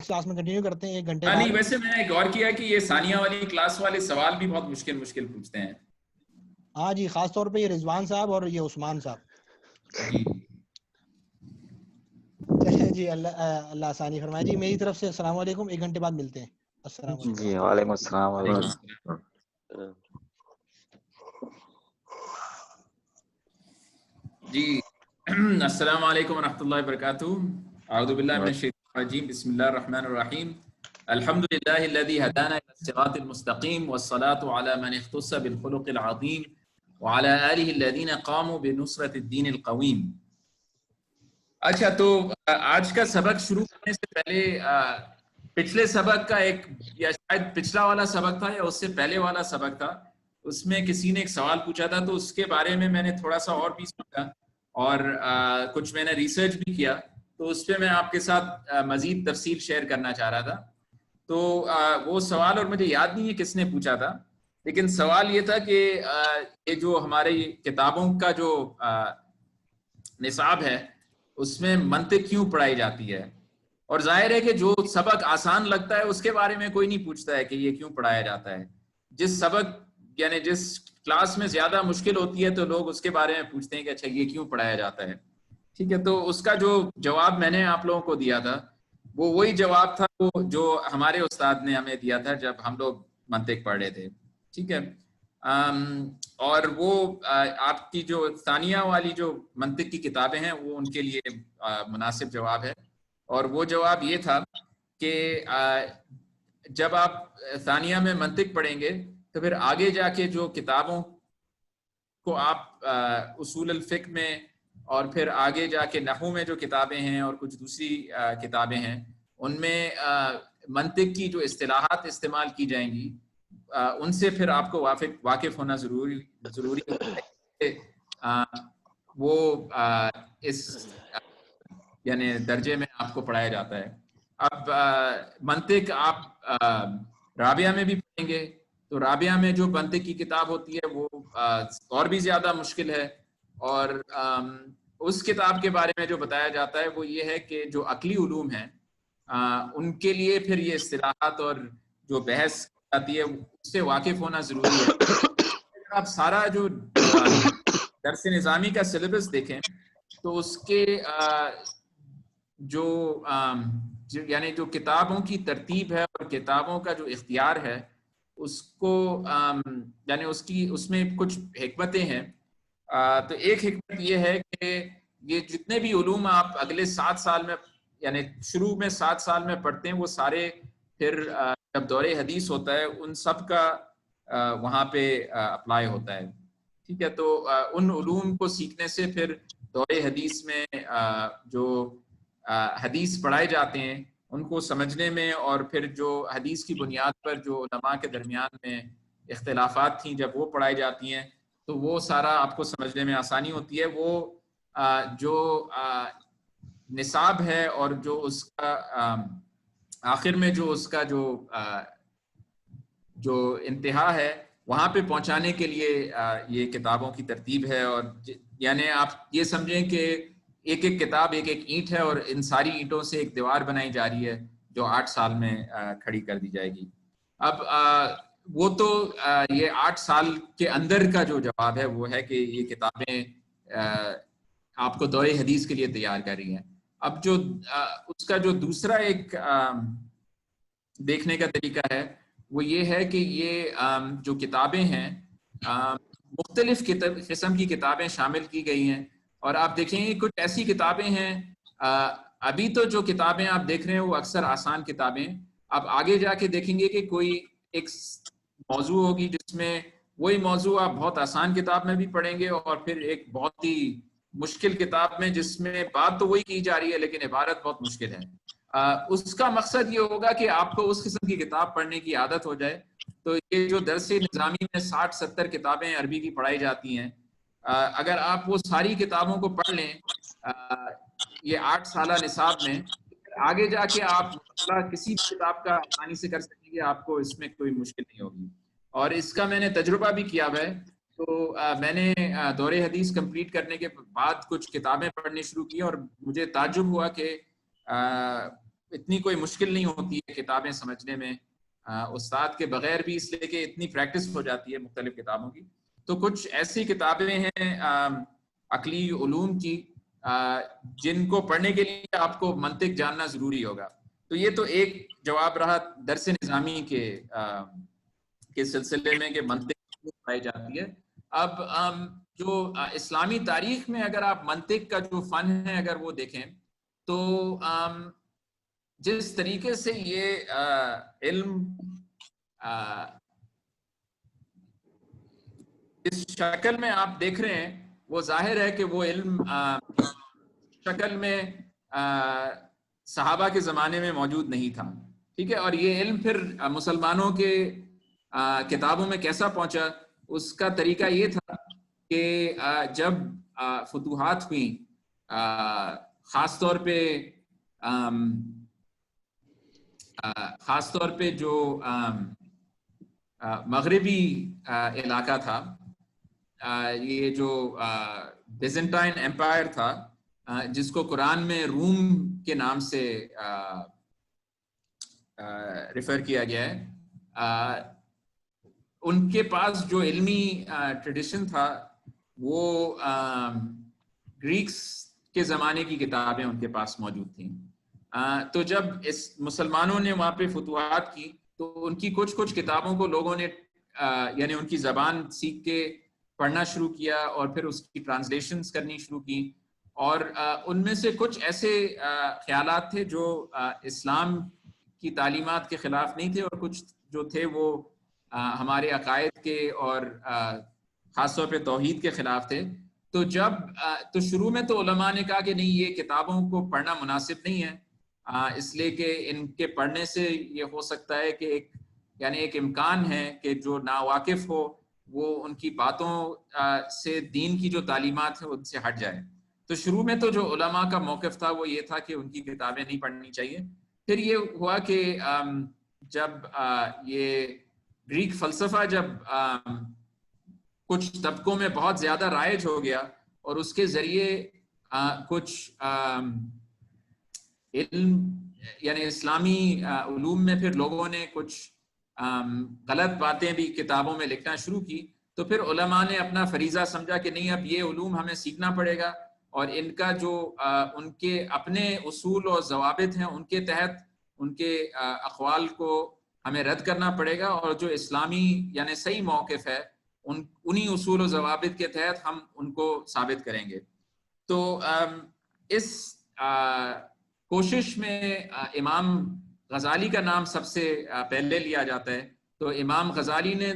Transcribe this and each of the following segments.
Class میں continue کرتے ہیں 1 گھنٹے نہیں بعد. ویسے میں نے غور کیا کہ یہ ثانیہ والی کلاس والے سوال بھی بہت مشکل پوچھتے ہیں. ہاں جی، خاص طور پہ یہ رضوان صاحب اور یہ عثمان صاحب. جی چلیں جی، اللہ آسانی فرمائے. جی میری طرف سے السلام علیکم. 1 گھنٹے بعد ملتے ہیں. السلام علیکم. جی وعلیکم السلام وعلیکم ورحمۃ السلام. جی السلام علیکم ورحمۃ اللہ وبرکاتہ. اعوذ باللہ من الشیطان الرجیم. بسم اللہ الرحمن الرحیم. الحمد للہ الذی ہدانا الی الصراط المستقیم والصلاة علی من اختص بالخلق العظیم وعلی آلہ الذین قاموا بنصرۃ الدین القویم. اچھا تو آج کا سبق شروع کرنے سے پہلے پچھلے سبق کا ایک یا شاید پچھلا والا سبق تھا یا اس سے پہلے والا سبق تھا، اس میں کسی نے ایک سوال پوچھا تھا، تو اس کے بارے میں نے تھوڑا سا اور بھی سوچا اور کچھ میں نے ریسرچ بھی کیا، تو اس پہ میں آپ کے ساتھ مزید تفصیل شیئر کرنا چاہ رہا تھا. تو وہ سوال اور مجھے یاد نہیں ہے کس نے پوچھا تھا، لیکن سوال یہ تھا کہ یہ جو ہماری کتابوں کا جو نصاب ہے اس میں منطق کیوں پڑھائی جاتی ہے. اور ظاہر ہے کہ جو سبق آسان لگتا ہے اس کے بارے میں کوئی نہیں پوچھتا ہے کہ یہ کیوں پڑھایا جاتا ہے. جس سبق یعنی جس کلاس میں زیادہ مشکل ہوتی ہے تو لوگ اس کے بارے میں پوچھتے ہیں کہ اچھا یہ کیوں پڑھایا جاتا ہے. ٹھیک ہے، تو اس کا جو جواب میں نے آپ لوگوں کو دیا تھا وہ وہی جواب تھا وہ جو ہمارے استاد نے ہمیں دیا تھا جب ہم لوگ منطق پڑھ رہے تھے. ٹھیک ہے، اور وہ آپ کی جو ثانیہ والی جو منطق کی کتابیں ہیں وہ ان کے لیے مناسب جواب ہے. اور وہ جواب یہ تھا کہ جب آپ ثانیہ میں منطق پڑھیں گے تو پھر آگے جا کے جو کتابوں کو آپ اصول الفقہ میں اور پھر آگے جا کے نحو میں جو کتابیں ہیں اور کچھ دوسری کتابیں ہیں ان میں منطق کی جو اصطلاحات استعمال کی جائیں گی ان سے پھر آپ کو واقف ہونا ضروری ہے. وہ اس یعنی درجے میں آپ کو پڑھایا جاتا ہے. اب منطق آپ رابعہ میں بھی پڑھیں گے تو رابعہ میں جو منطق کی کتاب ہوتی ہے وہ اور بھی زیادہ مشکل ہے. اور اس کتاب کے بارے میں جو بتایا جاتا ہے وہ یہ ہے کہ جو عقلی علوم ہیں ان کے لیے پھر یہ اصطلاحات اور جو بحث آتی ہے اس سے واقف ہونا ضروری ہے. آپ سارا جو درس نظامی کا سلیبس دیکھیں تو اس کے جو یعنی جو کتابوں کی ترتیب ہے اور کتابوں کا جو اختیار ہے اس کو یعنی اس میں کچھ حکمتیں ہیں. تو ایک حکمت یہ ہے کہ یہ جتنے بھی علوم آپ اگلے 7 سال میں یعنی شروع میں 7 سال میں پڑھتے ہیں وہ سارے پھر جب دور حدیث ہوتا ہے ان سب کا وہاں پہ اپلائی ہوتا ہے. ٹھیک ہے، تو ان علوم کو سیکھنے سے پھر دور حدیث میں جو حدیث پڑھائے جاتے ہیں ان کو سمجھنے میں اور پھر جو حدیث کی بنیاد پر جو علماء کے درمیان میں اختلافات تھیں جب وہ پڑھائی جاتی ہیں تو وہ سارا آپ کو سمجھنے میں آسانی ہوتی ہے. وہ جو نصاب ہے اور جو اس کا آخر میں جو اس کا جو انتہا ہے وہاں پہ پہنچانے کے لیے یہ کتابوں کی ترتیب ہے. اور یعنی آپ یہ سمجھیں کہ ایک ایک کتاب ایک ایک اینٹ ہے اور ان ساری اینٹوں سے ایک دیوار بنائی جا رہی ہے جو 8 سال میں کھڑی کر دی جائے گی. اب وہ تو یہ 8 سال کے اندر کا جو جواب ہے وہ ہے کہ یہ کتابیں آپ کو دور حدیث کے لیے تیار کر رہی ہیں. اب جو اس کا جو دوسرا ایک دیکھنے کا طریقہ ہے وہ یہ ہے کہ یہ جو کتابیں ہیں مختلف قسم کی کتابیں شامل کی گئی ہیں. اور آپ دیکھیں گے کچھ ایسی کتابیں ہیں ابھی تو جو کتابیں آپ دیکھ رہے ہیں وہ اکثر آسان کتابیں، آپ آگے جا کے دیکھیں گے کہ کوئی ایک موضوع ہوگی جس میں وہی موضوع آپ بہت آسان کتاب میں بھی پڑھیں گے اور پھر ایک بہت ہی مشکل کتاب میں جس میں بات تو وہی کی جا رہی ہے لیکن عبارت بہت مشکل ہے. اس کا مقصد یہ ہوگا کہ آپ کو اس قسم کی کتاب پڑھنے کی عادت ہو جائے. تو یہ جو درس نظامی میں 60-70 کتابیں عربی کی پڑھائی جاتی ہیں، اگر آپ وہ ساری کتابوں کو پڑھ لیں یہ 8 سالہ نصاب میں، آگے جا کے آپ کسی بھی کتاب کا آسانی سے کر سکیں گے، آپ کو اس میں کوئی مشکل نہیں ہوگی. اور اس کا میں نے تجربہ بھی کیا ہوا ہے. تو میں نے دور حدیث کمپلیٹ کرنے کے بعد کچھ کتابیں پڑھنی شروع کی اور مجھے تعجب ہوا کہ اتنی کوئی مشکل نہیں ہوتی ہے کتابیں سمجھنے میں، استاد کے بغیر بھی، اس لیے کہ اتنی پریکٹس ہو جاتی ہے مختلف کتابوں کی. تو کچھ ایسی کتابیں ہیں عقلی علوم کی جن کو پڑھنے کے لیے آپ کو منطق جاننا ضروری ہوگا. تو یہ تو ایک جواب رہا درس نظامی کے سلسلے میں کہ منطق پڑھائی جاتی ہے. اب جو اسلامی تاریخ میں اگر آپ منطق کا جو فن ہے اگر وہ دیکھیں تو جس طریقے سے یہ علم اس شکل میں آپ دیکھ رہے ہیں وہ ظاہر ہے کہ وہ علم شکل میں صحابہ کے زمانے میں موجود نہیں تھا. ٹھیک ہے، اور یہ علم پھر مسلمانوں کے کتابوں میں کیسا پہنچا، اس کا طریقہ یہ تھا کہ جب فتوحات ہوئیں، خاص طور پہ جو مغربی علاقہ تھا، یہ جو بیزنٹائن ایمپائر تھا جس کو قرآن میں روم کے نام سے ریفر کیا گیا ہے، ان کے پاس جو علمی ٹریڈیشن تھا وہ گریکس کے زمانے کی کتابیں ان کے پاس موجود تھیں. تو جب اس مسلمانوں نے وہاں پہ فتوحات کی تو ان کی کچھ کتابوں کو لوگوں نے یعنی ان کی زبان سیکھ کے پڑھنا شروع کیا اور پھر اس کی ٹرانسلیشنز کرنی شروع کی، اور ان میں سے کچھ ایسے خیالات تھے جو اسلام کی تعلیمات کے خلاف نہیں تھے، اور کچھ جو تھے وہ ہمارے عقائد کے اور خاص طور پہ توحید کے خلاف تھے. تو شروع میں تو علماء نے کہا کہ نہیں، یہ کتابوں کو پڑھنا مناسب نہیں ہے، اس لیے کہ ان کے پڑھنے سے یہ ہو سکتا ہے کہ ایک امکان ہے کہ جو ناواقف ہو وہ ان کی باتوں سے دین کی جو تعلیمات ہیں ان سے ہٹ جائے. تو شروع میں تو جو علماء کا موقف تھا وہ یہ تھا کہ ان کی کتابیں نہیں پڑھنی چاہیے. پھر یہ ہوا کہ جب یہ گریک فلسفہ جب کچھ طبقوں میں بہت زیادہ رائج ہو گیا اور اس کے ذریعے کچھ علم یعنی اسلامی علوم میں پھر لوگوں نے کچھ غلط باتیں بھی کتابوں میں لکھنا شروع کی، تو پھر علماء نے اپنا فریضہ سمجھا کہ نہیں، اب یہ علوم ہمیں سیکھنا پڑے گا اور ان کا جو ان کے اپنے اصول اور ضوابط ہیں ان کے تحت ان کے اقوال کو ہمیں رد کرنا پڑے گا، اور جو اسلامی یعنی صحیح موقف ہے انہی اصول و ضوابط کے تحت ہم ان کو ثابت کریں گے. تو اس کوشش میں امام غزالی کا نام سب سے پہلے لیا جاتا ہے. تو امام غزالی نے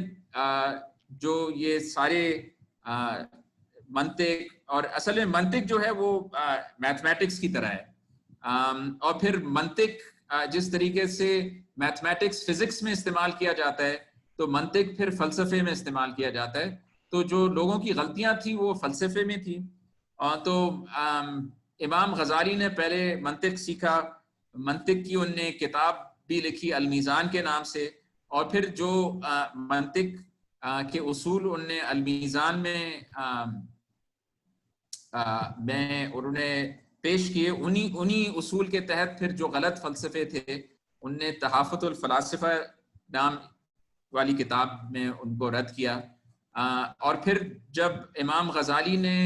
جو یہ سارے منطق، اور اصل میں منطق جو ہے وہ میتھمیٹکس کی طرح ہے، اور پھر منطق جس طریقے سے میتھمیٹکس فزکس میں استعمال کیا جاتا ہے تو منطق پھر فلسفے میں استعمال کیا جاتا ہے. تو جو لوگوں کی غلطیاں تھیں وہ فلسفے میں تھیں. تو امام غزالی نے پہلے منطق سیکھا، منطق کی ان نے کتاب بھی لکھی المیزان کے نام سے، اور پھر جو منطق کے اصول ان نے المیزان میں انہوں نے پیش کیے، انہی اصول کے تحت پھر جو غلط فلسفے تھے ان نے تحافظ الفلاسفہ نام والی کتاب میں ان کو رد کیا. اور پھر جب امام غزالی نے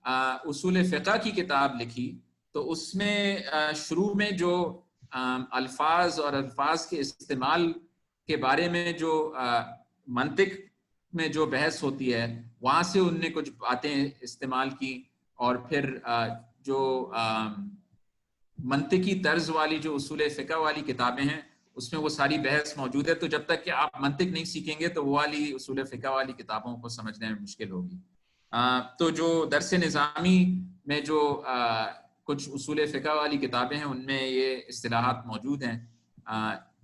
اصول فقہ کی کتاب لکھی تو اس میں شروع میں جو الفاظ اور الفاظ کے استعمال کے بارے میں جو منطق میں جو بحث ہوتی ہے وہاں سے ان نے کچھ باتیں استعمال کی، اور پھر جو منطقی طرز والی جو اصول فقہ والی کتابیں ہیں اس میں وہ ساری بحث موجود ہے. تو جب تک کہ آپ منطق نہیں سیکھیں گے تو وہ والی اصول فقہ والی کتابوں کو سمجھنے میں مشکل ہوگی. تو جو درس نظامی میں جو کچھ اصول فقہ والی کتابیں ہیں ان میں یہ اصطلاحات موجود ہیں،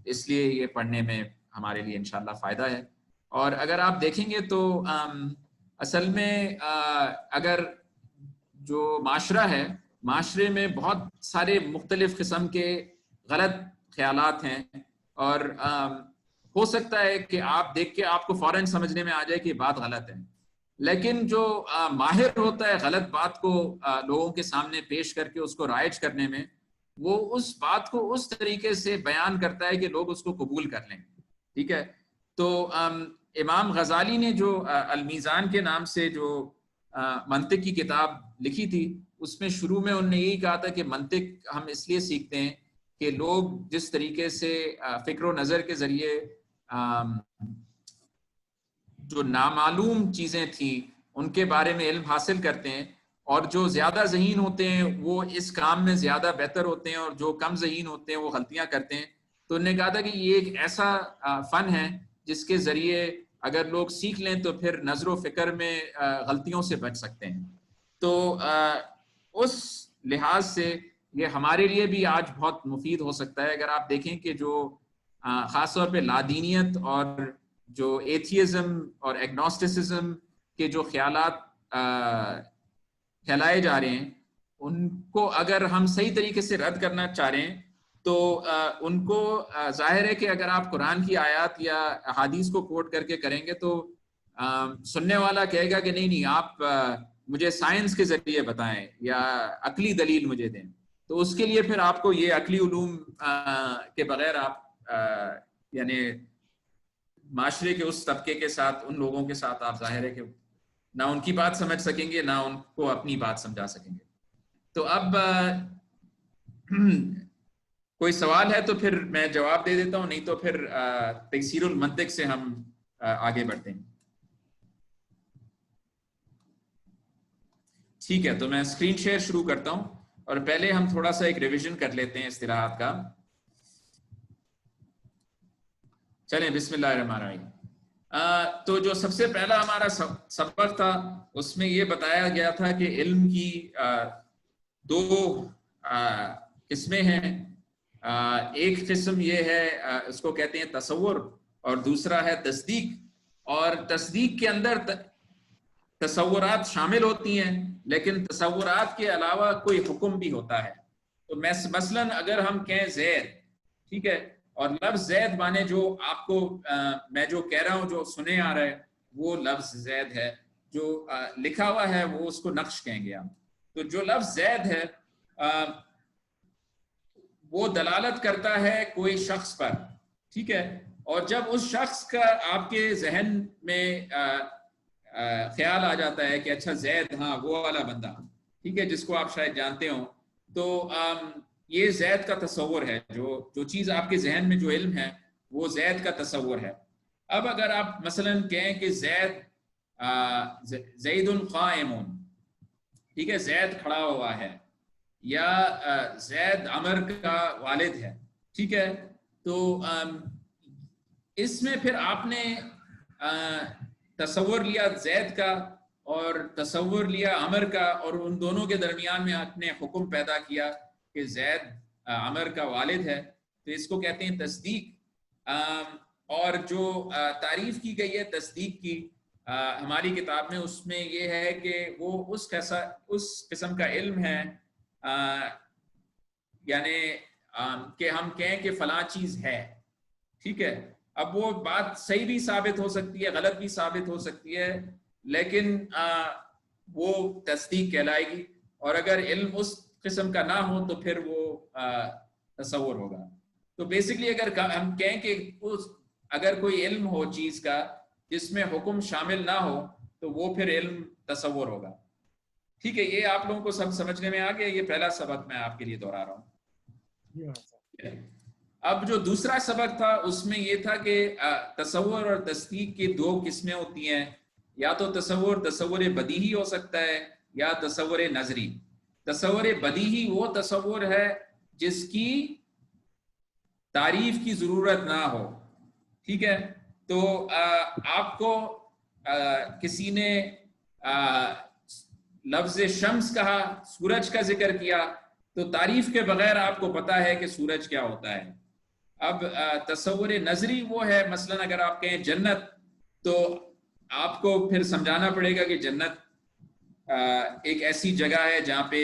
اس لیے یہ پڑھنے میں ہمارے لیے انشاءاللہ فائدہ ہے. اور اگر آپ دیکھیں گے تو اصل میں اگر جو معاشرہ ہے، معاشرے میں بہت سارے مختلف قسم کے غلط خیالات ہیں، اور ہو سکتا ہے کہ آپ دیکھ کے آپ کو فوراً سمجھنے میں آ جائے کہ یہ بات غلط ہے، لیکن جو ماہر ہوتا ہے غلط بات کو لوگوں کے سامنے پیش کر کے اس کو رائج کرنے میں، وہ اس بات کو اس طریقے سے بیان کرتا ہے کہ لوگ اس کو قبول کر لیں. ٹھیک ہے. تو امام غزالی نے جو المیزان کے نام سے جو منطق کی کتاب لکھی تھی، اس میں شروع میں انہوں نے یہی کہا تھا کہ منطق ہم اس لیے سیکھتے ہیں کہ لوگ جس طریقے سے فکر و نظر کے ذریعے جو نامعلوم چیزیں تھیں ان کے بارے میں علم حاصل کرتے ہیں، اور جو زیادہ ذہین ہوتے ہیں وہ اس کام میں زیادہ بہتر ہوتے ہیں، اور جو کم ذہین ہوتے ہیں وہ غلطیاں کرتے ہیں. تو انہوں نے کہا تھا کہ یہ ایک ایسا فن ہے جس کے ذریعے اگر لوگ سیکھ لیں تو پھر نظر و فکر میں غلطیوں سے بچ سکتے ہیں. تو اس لحاظ سے یہ ہمارے لیے بھی آج بہت مفید ہو سکتا ہے. اگر آپ دیکھیں کہ جو خاص طور پہ لادینیت اور جو ایتھیزم اور ایگنوسٹسزم کے جو خیالات پھیلائے جا رہے ہیں، ان کو اگر ہم صحیح طریقے سے رد کرنا چاہ رہے ہیں تو ان کو ظاہر ہے کہ اگر آپ قرآن کی آیات یا احادیث کو کوٹ کر کے کریں گے تو سننے والا کہے گا کہ نہیں آپ مجھے سائنس کے ذریعے بتائیں یا عقلی دلیل مجھے دیں. تو اس کے لیے پھر آپ کو یہ عقلی علوم کے بغیر آپ یعنی معاشرے کے اس طبقے کے ساتھ، ان لوگوں کے ساتھ آپ ظاہر ہے کہ نہ ان کی بات سمجھ سکیں گے، نہ ان کو اپنی بات سمجھا سکیں گے. تو اب کوئی سوال ہے تو پھر میں جواب دے دیتا ہوں، نہیں تو پھر تیسیر المنطق سے ہم آگے بڑھتے ہیں. ٹھیک ہے، تو میں اسکرین شیئر شروع کرتا ہوں، اور پہلے ہم تھوڑا سا ایک ریویژن کر لیتے ہیں اصطلاحات کا. چلیں بسم اللہ الرحمن الرحیم. تو جو سب سے پہلا ہمارا سبق تھا اس میں یہ بتایا گیا تھا کہ علم کی دو قسمیں ہیں. ایک قسم یہ ہے، اس کو کہتے ہیں تصور، اور دوسرا ہے تصدیق. اور تصدیق کے اندر تصورات شامل ہوتی ہیں، لیکن تصورات کے علاوہ کوئی حکم بھی ہوتا ہے. تو مثلاً اگر ہم کہیں زید، ٹھیک ہے، اور لفظ زید مانے جو آپ کو میں جو کہہ رہا ہوں جو سنے آ رہا ہے وہ لفظ زید ہے، جو لکھا ہوا ہے وہ اس کو نقش کہیں گے ہم. تو جو لفظ زید ہے وہ دلالت کرتا ہے کوئی شخص پر، ٹھیک ہے. اور جب اس شخص کا آپ کے ذہن میں خیال آ جاتا ہے کہ اچھا زید، ہاں وہ والا بندہ، ٹھیک ہے، جس کو آپ شاید جانتے ہوں، تو یہ زید کا تصور ہے. جو چیز آپ کے ذہن میں جو علم ہے وہ زید کا تصور ہے. اب اگر آپ مثلاً کہیں کہ زید قائم، ٹھیک ہے، زید کھڑا ہوا ہے، یا زید عمر کا والد ہے، ٹھیک ہے، تو اس میں پھر آپ نے تصور لیا زید کا اور تصور لیا عمر کا، اور ان دونوں کے درمیان میں آپ نے حکم پیدا کیا کہ زید عمر کا والد ہے. تو اس کو کہتے ہیں تصدیق. اور جو تعریف کی گئی ہے تصدیق کی ہماری کتاب میں، اس میں یہ ہے کہ وہ اس قسم کا علم ہے، یعنی کہ ہم کہیں کہ فلاں چیز ہے، ٹھیک ہے. اب وہ بات صحیح بھی ثابت ہو سکتی ہے، غلط بھی ثابت ہو سکتی ہے، لیکن وہ تصدیق کہلائے گی. اور اگر علم اس قسم کا نہ ہو تو پھر وہ تصور ہوگا. تو بیسکلی اگر ہم کہیں کہ اگر کوئی علم ہو چیز کا جس میں حکم شامل نہ ہو تو وہ پھر علم تصور ہوگا. ٹھیک ہے، یہ آپ لوگوں کو سب سمجھنے میں آ گیا. یہ پہلا سبق میں آپ کے لیے دہرا رہا ہوں. اب جو دوسرا سبق تھا اس میں یہ تھا کہ تصور اور تصدیق کی دو قسمیں ہوتی ہیں. یا تو تصور بدیہی ہو سکتا ہے یا تصور نظری. تصور بدیہی وہ تصور ہے جس کی تعریف کی ضرورت نہ ہو، ٹھیک ہے. تو آپ کو کسی نے لفظ شمس کہا، سورج کا ذکر کیا، تو تعریف کے بغیر آپ کو پتا ہے کہ سورج کیا ہوتا ہے. اب تصور نظری وہ ہے، مثلا اگر آپ کہیں جنت، تو آپ کو پھر سمجھانا پڑے گا کہ جنت ایک ایسی جگہ ہے جہاں پہ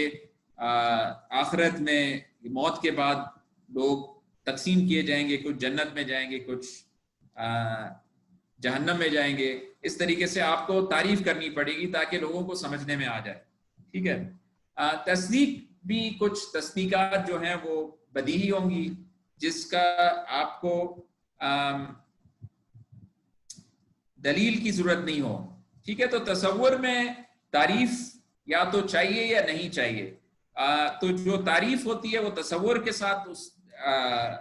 آخرت میں موت کے بعد لوگ تقسیم کیے جائیں گے، کچھ جنت میں جائیں گے، کچھ جہنم میں جائیں گے. اس طریقے سے آپ کو تعریف کرنی پڑے گی تاکہ لوگوں کو سمجھنے میں آ جائے، ٹھیک ہے. تصدیق بھی کچھ تصدیقات جو ہیں وہ بدیہی ہوں گی جس کا آپ کو دلیل کی ضرورت نہیں ہو. ٹھیک ہے, تو تصور میں تعریف یا تو چاہیے یا نہیں چاہیے. تو جو تعریف ہوتی ہے وہ تصور کے ساتھ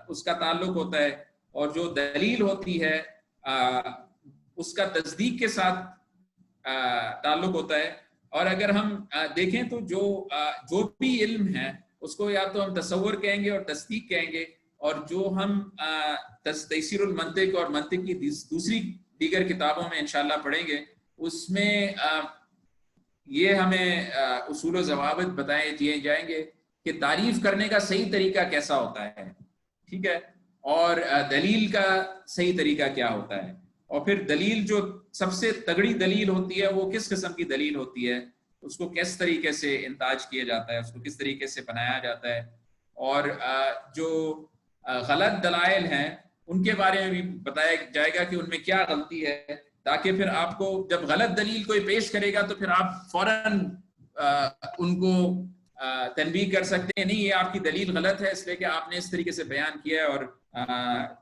اس کا تعلق ہوتا ہے, اور جو دلیل ہوتی ہے اس کا تصدیق کے ساتھ تعلق ہوتا ہے. اور اگر ہم دیکھیں تو جو بھی علم ہے اس کو یا تو ہم تصور کہیں گے اور تصدیق کہیں گے, اور جو ہم تیسیر المنطق اور منطق کی دوسری دیگر کتابوں میں انشاءاللہ پڑھیں گے, اس میں یہ ہمیں اصول و ضوابط بتائے دیے جائیں گے کہ تعریف کرنے کا صحیح طریقہ کیسا ہوتا ہے. ٹھیک ہے, اور دلیل کا صحیح طریقہ کیا ہوتا ہے, اور پھر دلیل جو سب سے تگڑی دلیل ہوتی ہے وہ کس قسم کی دلیل ہوتی ہے, اس کو کس طریقے سے انتاج کیا جاتا ہے, اس کو کس طریقے سے بنایا جاتا ہے, اور جو غلط دلائل ہیں ان کے بارے میں بھی بتایا جائے گا کہ ان میں کیا غلطی ہے, تاکہ پھر آپ کو جب غلط دلیل کوئی پیش کرے گا تو پھر آپ فوراً ان کو تنبیہ کر سکتے ہیں, نہیں یہ آپ کی دلیل غلط ہے اس لیے کہ آپ نے اس طریقے سے بیان کیا ہے, اور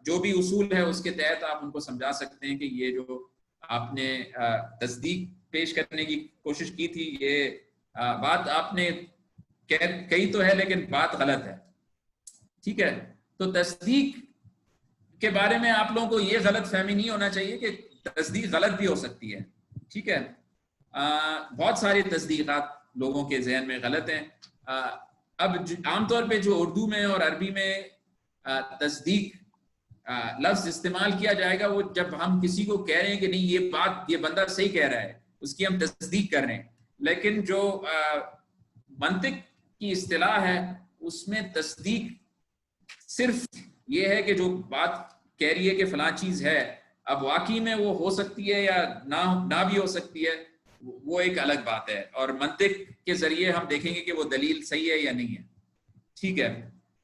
جو بھی اصول ہے اس کے تحت آپ ان کو سمجھا سکتے ہیں کہ یہ جو آپ نے تصدیق پیش کرنے کی کوشش کی تھی یہ بات آپ نے کہی تو ہے لیکن بات غلط ہے. ٹھیک ہے, تو تصدیق کے بارے میں آپ لوگوں کو یہ غلط فہمی نہیں ہونا چاہیے کہ تصدیق غلط بھی ہو سکتی ہے. ٹھیک ہے, بہت ساری تصدیقات لوگوں کے ذہن میں غلط ہیں. اب عام طور پہ جو اردو میں اور عربی میں تصدیق لفظ استعمال کیا جائے گا وہ جب ہم کسی کو کہہ رہے ہیں کہ نہیں یہ بندہ صحیح کہہ رہا ہے, اس کی ہم تصدیق کر رہے ہیں. لیکن جو منطق کی اصطلاح ہے اس میں تصدیق صرف یہ ہے کہ جو بات کہہ رہی ہے کہ فلاں چیز ہے, اب واقعی میں وہ ہو سکتی ہے یا نہ بھی ہو سکتی ہے, وہ ایک الگ بات ہے, اور منطق کے ذریعے ہم دیکھیں گے کہ وہ دلیل صحیح ہے یا نہیں ہے. ٹھیک ہے,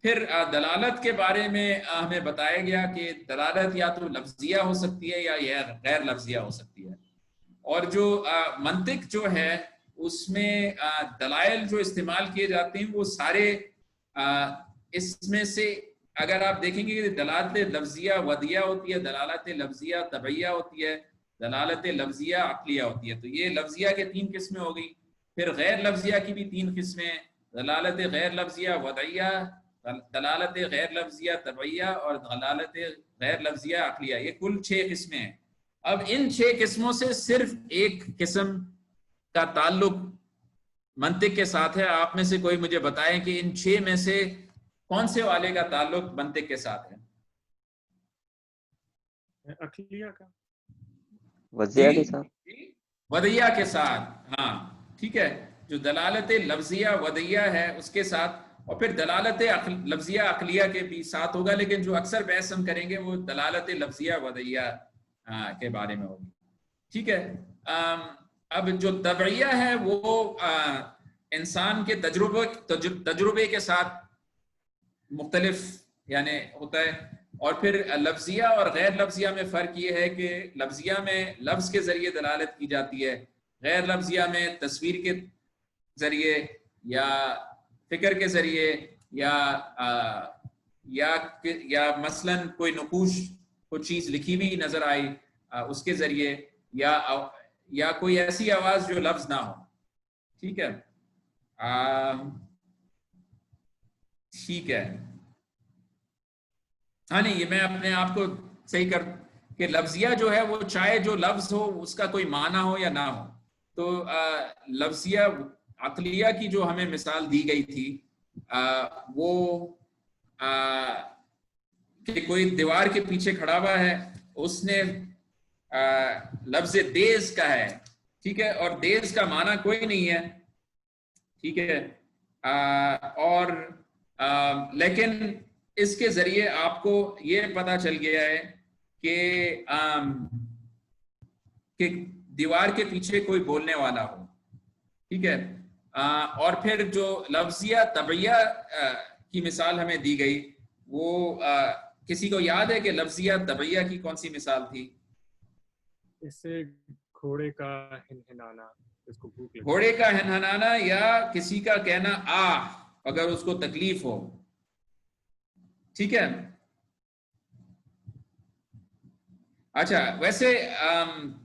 پھر دلالت کے بارے میں ہمیں بتایا گیا کہ دلالت یا تو لفظیہ ہو سکتی ہے یا غیر لفظیہ ہو سکتی ہے, اور جو منطق جو ہے اس میں دلائل جو استعمال کیے جاتے ہیں وہ سارے اس میں سے اگر آپ دیکھیں گے کہ دلالت لفظیہ ودیہ ہوتی ہے, دلالت لفظیہ طبعیہ ہوتی ہے, دلالت لفظیہ عقلیہ ہوتی ہے. تو یہ لفظیہ کے 3 قسمیں ہو گئی. پھر غیر لفظیہ کی بھی 3 قسمیں, دلالت غیر لفظیہ ودیہ, دلالت غیر لفظیہ طبعیہ, اور دلالت غیر لفظیہ عقلیہ. یہ کل 6 قسمیں ہیں. اب ان 6 قسموں سے صرف ایک قسم کا تعلق منطق کے ساتھ ہے. آپ میں سے کوئی مجھے بتائیں کہ ان 6 میں سے کون سے والے کا تعلق منطق کے ساتھ ہے؟ عقلیہ کا, وضعیہ کے ساتھ, ودیہ کے ساتھ. ہاں ٹھیک ہے, جو دلالت لفظیہ ودیہ ہے اس کے ساتھ, اور پھر دلالت لفظیہ عقلیہ کے بھی ساتھ ہوگا, لیکن جو اکثر بحث ہم کریں گے وہ دلالت لفظیہ ودیہ کے بارے میں ہوگی. ٹھیک ہے, اب جو طبعیہ ہے وہ انسان کے تجربے کے ساتھ مختلف یعنی ہوتا ہے, اور پھر لفظیہ اور غیر لفظیہ میں فرق یہ ہے کہ لفظیہ میں لفظ کے ذریعے دلالت کی جاتی ہے, غیر لفظیہ میں تصویر کے ذریعے یا فکر کے ذریعے یا مثلاً کوئی نقوش کوئی چیز لکھی ہوئی نظر آئی اس کے ذریعے, یا کوئی ایسی آواز جو لفظ نہ ہو. ٹھیک ہے, ٹھیک ہے. ہاں نہیں, یہ میں اپنے آپ کو صحیح کر کہ لفظیہ جو ہے وہ چاہے جو لفظ ہو اس کا کوئی معنی ہو یا نہ ہو. تو لفظیہ عقلیہ کی جو ہمیں مثال دی گئی تھی وہ کہ کوئی دیوار کے پیچھے کھڑا ہوا ہے, اس نے لفظ دیز کا ہے. ٹھیک ہے, اور دیز کا معنی کوئی نہیں ہے. ٹھیک ہے, اور لیکن اس کے ذریعے آپ کو یہ پتا چل گیا ہے کہ دیوار کے پیچھے کوئی بولنے والا ہو. ٹھیک ہے, اور پھر جو لفظیہ طبعیہ کی مثال ہمیں دی گئی وہ کسی کو یاد ہے کہ لفظیہ طبعیہ کی کون سی مثال تھی؟ اس سے گھوڑے کا ہنہنانا, اس کو بھوک لگی, گھوڑے کا ہنہنانا, یا کسی کا کہنا اگر اس کو تکلیف ہو. ٹھیک ہے. اچھا ویسے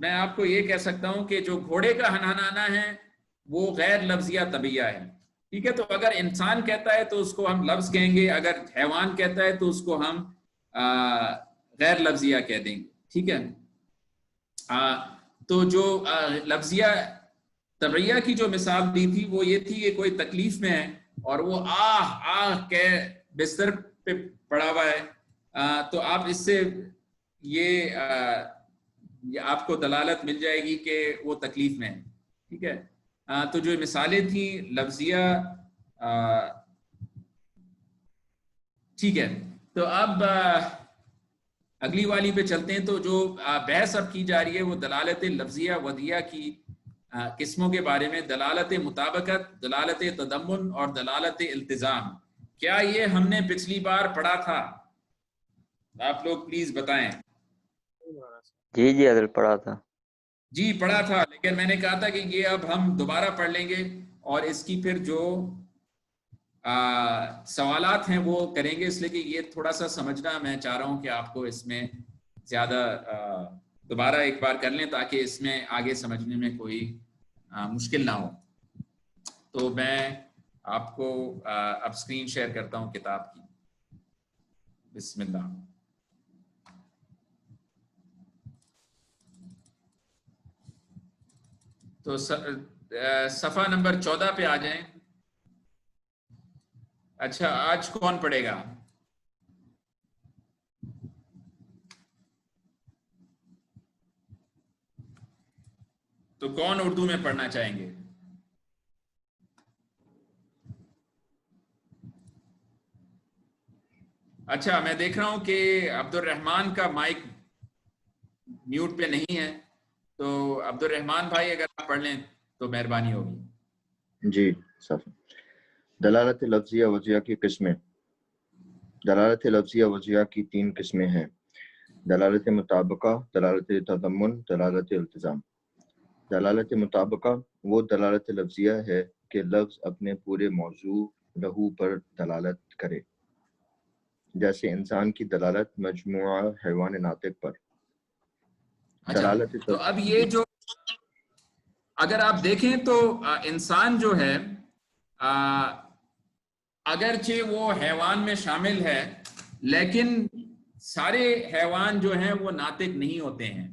میں آپ کو یہ کہہ سکتا ہوں کہ جو گھوڑے کا ہنہنانا ہے وہ غیر لفظیہ طبیعہ ہے. ٹھیک ہے. تو اگر انسان کہتا ہے تو اس کو ہم لفظ کہیں گے, اگر حیوان کہتا ہے تو اس کو ہم غیر لفظیہ کہہ دیں گے. ٹھیک ہے. تو جو لفظیہ طبیعہ کی جو مثال دی تھی وہ یہ تھی کہ کوئی تکلیف میں ہے اور وہ آہ کے بستر پہ پڑا ہوا ہے, تو آپ اس سے یہ آپ کو دلالت مل جائے گی کہ وہ تکلیف میں ہے. ٹھیک ہے. تو جو مثالیں تھیں لفظیہ. ٹھیک ہے. تو اب اگلی والی پہ چلتے ہیں. تو جو بحث اب کی جا رہی ہے وہ دلالت لفظیہ ودیہ کی قسموں کے بارے میں, دلالت مطابقت, دلالت تضمن اور دلالت التزام. کیا یہ ہم نے پچھلی بار پڑھا تھا؟ آپ لوگ پلیز بتائیں. جی جی حضرت پڑھا تھا. جی پڑھا تھا, لیکن میں نے کہا تھا کہ یہ اب ہم دوبارہ پڑھ لیں گے اور اس کی پھر جو سوالات ہیں وہ کریں گے, اس لیے کہ یہ تھوڑا سا سمجھنا میں چاہ رہا ہوں کہ آپ کو اس میں زیادہ دوبارہ ایک بار کر لیں تاکہ اس میں آگے سمجھنے میں کوئی مشکل نہ ہو. تو میں آپ کو اب اسکرین شیئر کرتا ہوں کتاب کی. بسم اللہ. تو صفحہ نمبر 14 پہ آ جائیں. اچھا آج کون پڑھے گا؟ تو کون اردو میں پڑھنا چاہیں گے؟ اچھا میں دیکھ رہا ہوں کہ عبد الرحمن کا مائک میوٹ پہ نہیں ہے, تو عبد الرحمن بھائی اگر آپ پڑھ لیں تو مہربانی ہوگی. جی صافی. دلالت لفظیہ وجیہ کی قسمیں. دلالت لفظیہ وجیہ کی 3 قسمیں ہیں: دلالت مطابقہ, دلالت تضمن, دلالت التزام. دلالت مطابقہ وہ دلالت لفظیہ ہے کہ لفظ اپنے پورے موضوع لہو پر دلالت کرے, جیسے انسان کی دلالت مجموعہ حیوان ناطق پر. دلالت تو اب یہ جو اگر آپ دیکھیں تو انسان جو ہے اگرچہ وہ حیوان میں شامل ہے لیکن سارے حیوان جو ہیں وہ ناطق نہیں ہوتے ہیں.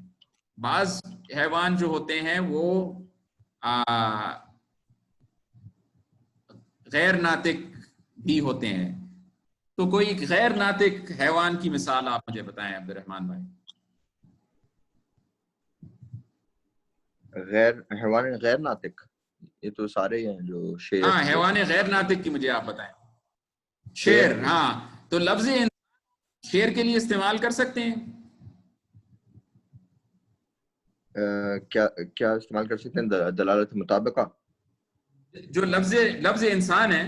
بعض حیوان جو ہوتے ہیں وہ غیر ناطق بھی ہوتے ہیں. تو کوئی غیر ناطق حیوان کی مثال آپ مجھے بتائیں عبد الرحمن بھائی. حیوان غیر ناطق یہ تو سارے ہیں جو شیر. ہاں حیوان غیر ناطق کی مجھے آپ بتائیں. شیر. ہاں تو لفظ شیر کے لیے استعمال کر سکتے ہیں. کیا استعمال کر سکتے ہیں؟ دلالت مطابقہ. جو لفظ انسان ہے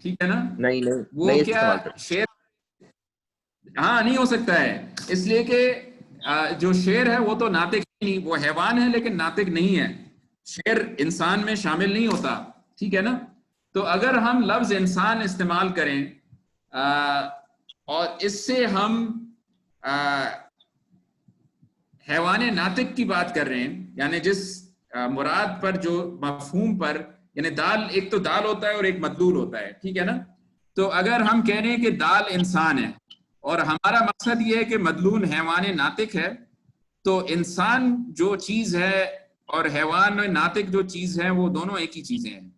ٹھیک ہے نا, نہیں وہ کیا شیر؟ ہاں نہیں ہو سکتا ہے, اس لیے کہ جو شیر ہے وہ تو ناطق نہیں, وہ حیوان ہے لیکن ناطق نہیں ہے. شیر انسان میں شامل نہیں ہوتا. ٹھیک ہے نا. تو اگر ہم لفظ انسان استعمال کریں اور اس سے ہم حیوان ناطق کی بات کر رہے ہیں, یعنی جس مراد پر جو مفہوم پر, یعنی دال, ایک تو دال ہوتا ہے اور ایک مدلول ہوتا ہے. ٹھیک ہے نا. تو اگر ہم کہہ رہے ہیں کہ دال انسان ہے اور ہمارا مقصد یہ ہے کہ مدلول حیوان ناطق ہے, تو انسان جو چیز ہے اور حیوان ناطق جو چیز ہے وہ دونوں ایک ہی چیزیں ہیں.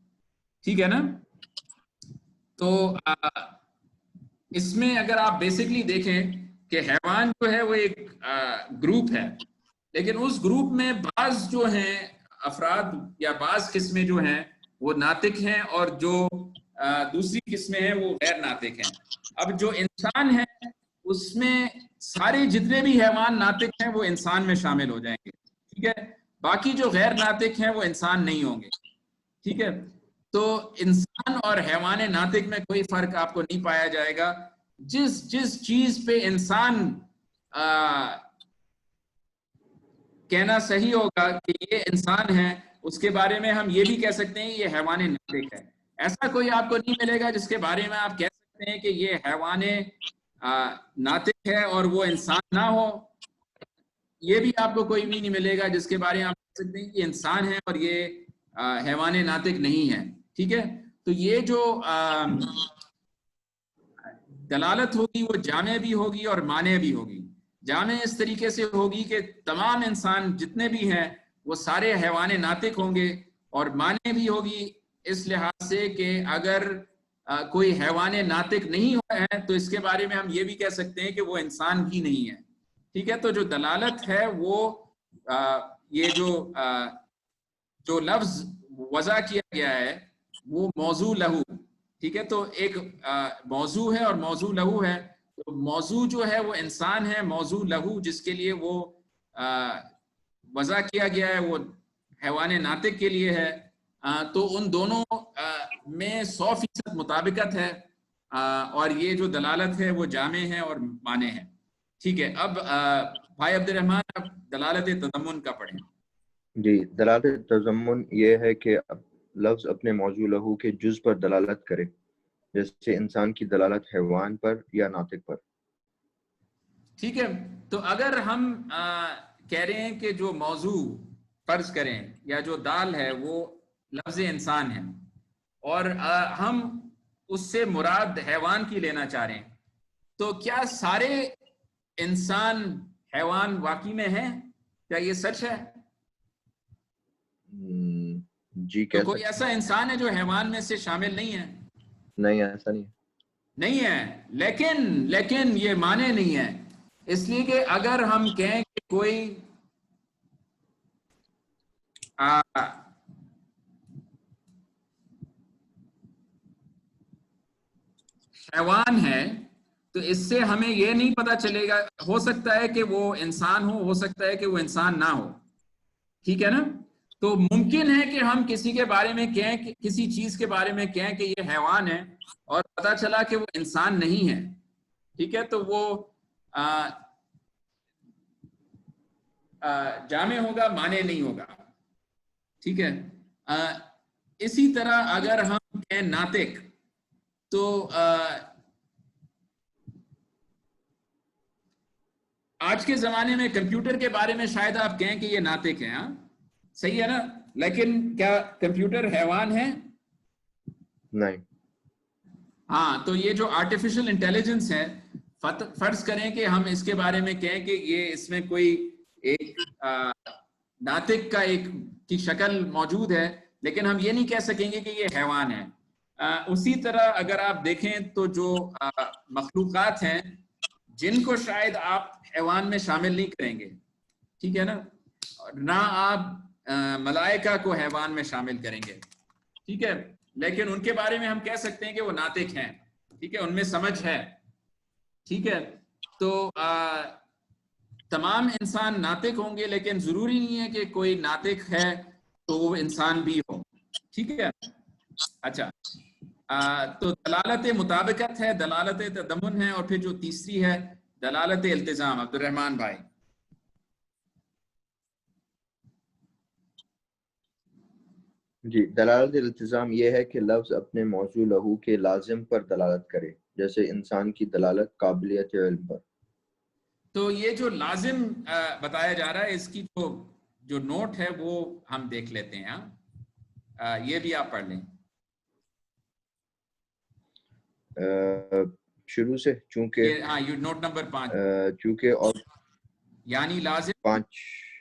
ٹھیک ہے نا. تو اس میں اگر آپ بیسکلی دیکھیں کہ حیوان جو ہے وہ ایک گروپ ہے, لیکن اس گروپ میں بعض جو ہیں افراد یا بعض قسمیں جو ہیں وہ ناطق ہیں اور جو دوسری قسمیں ہیں وہ غیر ناطق ہیں. اب جو انسان ہے اس میں سارے جتنے بھی حیوان ناطق ہیں وہ انسان میں شامل ہو جائیں گے. ٹھیک ہے. باقی جو غیر ناطق ہیں وہ انسان نہیں ہوں گے. ٹھیک ہے. تو انسان اور حیوان ناطق میں کوئی فرق آپ کو نہیں پایا جائے گا. جس چیز پہ انسان کہنا صحیح ہوگا کہ یہ انسان ہے, اس کے بارے میں ہم یہ بھی کہہ سکتے ہیں یہ حیوان ناطق ہے. ایسا کوئی آپ کو نہیں ملے گا جس کے بارے میں آپ کہہ سکتے ہیں کہ یہ حیوان ناطق ہے اور وہ انسان نہ ہو. یہ بھی آپ کو کوئی بھی نہیں ملے گا جس کے بارے میں آپ کہہ سکتے ہیں کہ یہ انسان ہے اور یہ حیوان ناطق نہیں ہے. ٹھیک ہے. تو یہ جو دلالت ہوگی وہ جامع بھی ہوگی اور مانع بھی ہوگی. جامع اس طریقے سے ہوگی کہ تمام انسان جتنے بھی ہیں وہ سارے حیوان ناطق ہوں گے, اور مانع بھی ہوگی اس لحاظ سے کہ اگر کوئی حیوان ناطق نہیں ہوا ہے تو اس کے بارے میں ہم یہ بھی کہہ سکتے ہیں کہ وہ انسان بھی نہیں ہے. ٹھیک ہے. تو جو دلالت ہے وہ یہ جو لفظ وضع کیا گیا ہے وہ موضوع لہو. ٹھیک ہے. تو ایک موضوع ہے اور موضوع لہو ہے. تو موضوع جو ہے وہ انسان ہے, موضوع لہو جس کے لیے وہ وضع کیا گیا ہے وہ حیوان ناطق کے لیے ہے. تو ان دونوں میں 100% مطابقت ہے, اور یہ جو دلالت ہے وہ جامع ہے اور مانع ہے. ٹھیک ہے. اب بھائی عبد الرحمن اب دلالت تضمن کا پڑھیں. جی, دلالت تضمن یہ ہے کہ لفظ اپنے موضوع لہو کے جز پر دلالت کرے, جیسے انسان کی دلالت حیوان پر یا ناطق پر. ٹھیک ہے. تو اگر ہم کہہ رہے ہیں کہ جو موضوع فرض کریں یا جو دال ہے وہ لفظ انسان ہے, اور ہم اس سے مراد حیوان کی لینا چاہ رہے ہیں, تو کیا سارے انسان حیوان واقعی میں ہیں؟ کیا یہ سچ ہے؟ جی, تو کوئی ایسا انسان ہے جو حیوان میں سے شامل نہیں ہے؟ نہیں, ایسا نہیں ہے. لیکن یہ معنی نہیں ہے, اس لیے کہ اگر ہم کہیں کہ کوئی حیوان ہے تو اس سے ہمیں یہ نہیں پتا چلے گا. ہو سکتا ہے کہ وہ انسان ہو سکتا ہے کہ وہ انسان نہ ہو. ٹھیک ہے نا. تو ممکن ہے کہ ہم کسی کے بارے میں کہیں کہ کسی چیز کے بارے میں کہیں کہ یہ حیوان ہے اور پتا چلا کہ وہ انسان نہیں ہے. ٹھیک ہے. تو وہ جامع ہوگا, معنی نہیں ہوگا. ٹھیک ہے. اسی طرح اگر ہم کہیں ناطق, تو آج کے زمانے میں کمپیوٹر کے بارے میں شاید آپ کہیں کہ یہ ناطق ہے. ہاں صحیح ہے نا. لیکن کیا کمپیوٹر حیوان ہے؟ نہیں. ہاں. تو یہ جو آرٹیفیشل انٹیلیجنس ہے, فرض کریں کہ ہم اس کے بارے میں کہیں کہ یہ اس میں کوئی ایک ناطق کا ایک کی شکل موجود ہے, لیکن ہم یہ نہیں کہہ سکیں گے کہ یہ حیوان ہے. اسی طرح اگر آپ دیکھیں تو جو مخلوقات ہیں جن کو شاید آپ حیوان میں شامل نہیں کریں گے, ٹھیک ہے نا, نہ آپ ملائکہ کو حیوان میں شامل کریں گے. ٹھیک ہے. لیکن ان کے بارے میں ہم کہہ سکتے ہیں کہ وہ ناطق ہیں. ٹھیک ہے. ان میں سمجھ ہے. ٹھیک ہے. تو تمام انسان ناطق ہوں گے, لیکن ضروری نہیں ہے کہ کوئی ناطق ہے تو وہ انسان بھی ہو. ٹھیک ہے. اچھا, تو دلالت مطابقت ہے, دلالت تضمن ہے, اور پھر جو تیسری ہے دلالت التزام. عبد الرحمن بھائی. جی, دلالت التزام یہ ہے کہ لفظ اپنے موضوع لہو کے لازم پر دلالت کرے, جیسے انسان کی دلالت قابلیت علم پر. تو یہ جو لازم بتایا جا رہا ہے, اس کی جو نوٹ ہے وہ ہم دیکھ لیتے ہیں. یہ بھی آپ پڑھ لیں شروع سے, چونکہ ہاں یہ نوٹ نمبر 5, چونکہ اور یعنی لازم 5.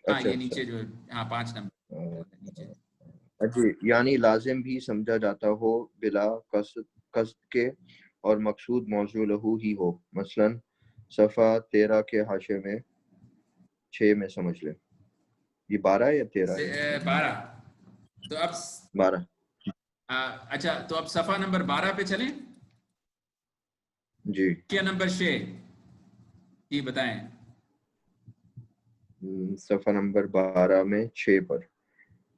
ہاں یہ نیچے جو 5 نمبر نیچے. جی, یعنی لازم بھی سمجھا جاتا ہو بلا قصد کے, اور مقصود موضوع لہو ہی ہو. مثلا صفحہ 13 کے حاشے میں 6 میں سمجھ لیں. یہ 12 یا 13 ہے؟ 12. تو اب 12. اچھا, تو اب صفحہ نمبر 12 پہ چلیں. جی, کیا نمبر 6 یہ بتائیں. صفحہ نمبر 12 میں 6 پر.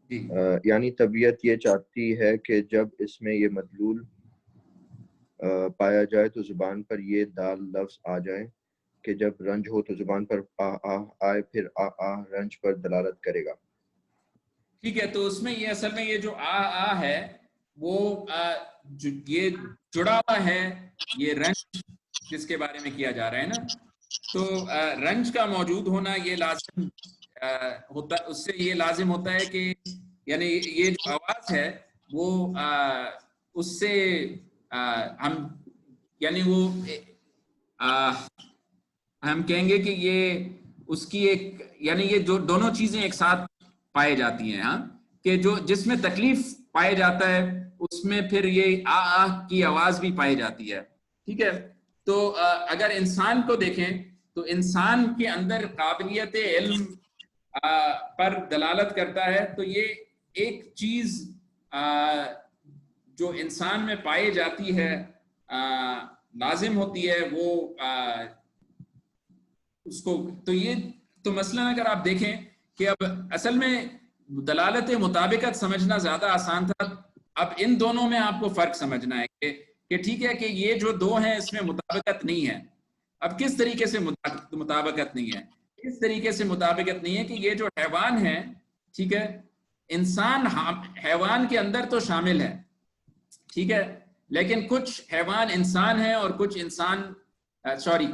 جی. یعنی طبیعت یہ چاہتی ہے کہ جب اس میں یہ مدلول پایا جائے تو زبان پر یہ دال لفظ آ جائے, کہ جب رنج ہو تو زبان پر آئے, پھر رنج پر دلالت کرے گا. ٹھیک ہے. تو اس میں یہ اصل میں یہ جو آ ہے وہ یہ جڑا ہوا ہے یہ رنج جس کے بارے میں کیا جا رہا ہے نا، تو رنج کا موجود ہونا یہ لازم ہوتا، اس سے یہ لازم ہوتا ہے کہ یعنی یہ جو آواز ہے وہ اس سے ہم یعنی وہ ہم کہیں گے کہ یہ اس کی ایک یعنی یہ جو دونوں چیزیں ایک ساتھ پائے جاتی ہیں، ہاں، کہ جو جس میں تکلیف پائے جاتا ہے اس میں پھر یہ آ کی آواز بھی پائی جاتی ہے، ٹھیک ہے۔ تو اگر انسان کو دیکھیں تو انسان کے اندر قابلیت علم پر دلالت کرتا ہے، تو یہ ایک چیز جو انسان میں پائی جاتی ہے لازم ہوتی ہے وہ اس کو، تو یہ تو مثلا اگر آپ دیکھیں کہ اب اصل میں دلالت مطابقت سمجھنا زیادہ آسان تھا، اب ان دونوں میں آپ کو فرق سمجھنا ہے کہ ٹھیک ہے کہ یہ جو دو ہیں اس میں مطابقت نہیں ہے۔ اب کس طریقے سے مطابقت نہیں ہے؟ اس طریقے سے مطابقت نہیں ہے کہ یہ جو حیوان ہے، ٹھیک ہے، انسان حیوان کے اندر تو شامل ہے، ٹھیک ہے، لیکن کچھ حیوان انسان ہے اور کچھ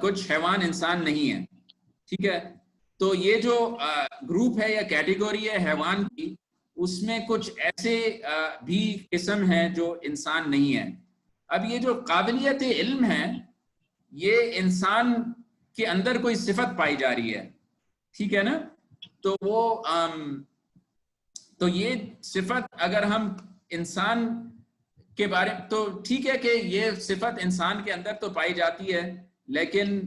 کچھ حیوان انسان نہیں ہے، ٹھیک ہے۔ تو یہ جو گروپ ہے یا کیٹیگوری ہے حیوان کی، اس میں کچھ ایسے بھی قسم ہیں جو انسان نہیں ہے۔ اب یہ جو قابلیت علم ہے یہ انسان کے اندر کوئی صفت پائی جا رہی ہے، ٹھیک ہے نا، تو وہ تو یہ صفت اگر ہم انسان کے بارے تو ٹھیک ہے کہ یہ صفت انسان کے اندر تو پائی جاتی ہے، لیکن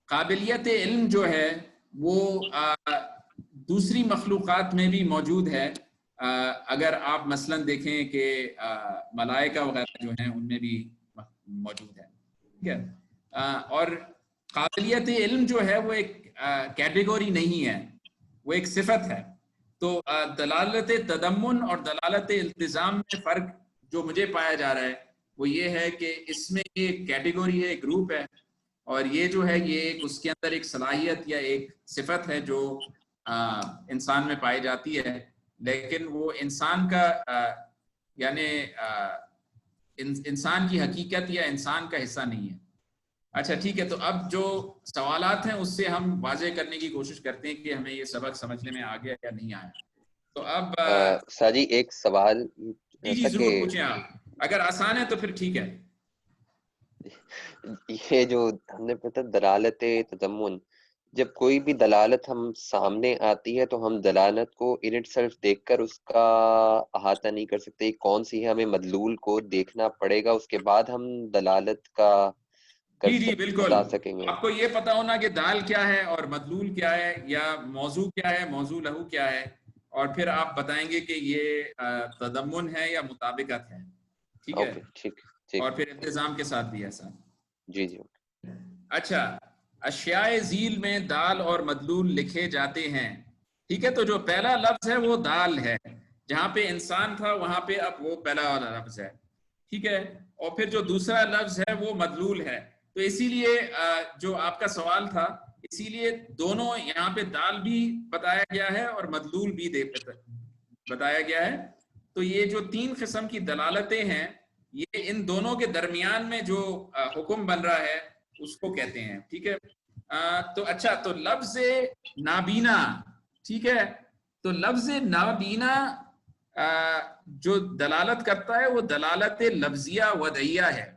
قابلیت علم جو ہے وہ دوسری مخلوقات میں بھی موجود ہے۔ اگر آپ مثلا دیکھیں کہ ملائکہ وغیرہ جو ہیں ان میں بھی موجود ہے، ٹھیک ہے۔ اور قابلیت علم جو ہے وہ ایک کیٹیگوری نہیں ہے، وہ ایک صفت ہے۔ تو دلالت تضمن اور دلالت التزام میں فرق جو مجھے پایا جا رہا ہے وہ یہ ہے کہ اس میں ایک کیٹیگوری ہے، ایک گروپ ہے، اور یہ جو ہے یہ ایک اس کے اندر ایک صلاحیت یا ایک صفت ہے جو انسان میں پائی جاتی ہے، لیکن وہ انسان کا یعنی انسان کی حقیقت یا انسان کا حصہ نہیں ہے۔ اچھا ٹھیک ہے، تو اب جو سوالات ہیں اس سے ہم واضح کرنے کی کوشش کرتے ہیں کہ ہمیں یہ سبق سمجھنے میں آ گیا یا نہیں آیا۔ تو اب سر جی ایک سوال جی ضرور پوچھیں آپ، اگر آسان ہے تو پھر ٹھیک ہے۔ یہ جو ہم نے پتا دلالت تضمن، جب کوئی بھی دلالت ہم سامنے آتی ہے تو ہم دلالت کو ان اٹ سیلف دیکھ کر اس کا احاطہ نہیں کر سکتے، کون سی ہے، ہمیں مدلول کو دیکھنا پڑے گا، اس کے بعد ہم دلالت کا جی بالکل، بتا سکیں گے۔ آپ کو یہ پتا ہونا کہ دال کیا ہے اور مدلول کیا ہے، یا موضوع کیا ہے، موضوع لہو کیا ہے، اور پھر آپ بتائیں گے کہ یہ تضمن ہے یا مطابقت ہے، ٹھیک ہے، ٹھیک، اور پھر التزام کے ساتھ بھی ایسا۔ جی جی۔ اچھا، اشیاء ذیل میں دال اور مدلول لکھے جاتے ہیں، ٹھیک ہے، تو جو پہلا لفظ ہے وہ دال ہے، جہاں پہ انسان تھا وہاں پہ اب وہ پہلا والا لفظ ہے، ٹھیک ہے، اور پھر جو دوسرا لفظ ہے وہ مدلول ہے۔ تو اسی لیے جو آپ کا سوال تھا، اسی لیے دونوں یہاں پہ دال بھی بتایا گیا ہے اور مدلول بھی بتایا گیا ہے۔ تو یہ جو تین قسم کی دلالتیں ہیں یہ ان دونوں کے درمیان میں جو حکم بن رہا ہے اس کو کہتے ہیں، ٹھیک ہے۔ تو اچھا، تو لفظ نابینا، ٹھیک ہے، تو لفظ نابینا جو دلالت کرتا ہے وہ دلالت لفظیہ وضعیہ ہے،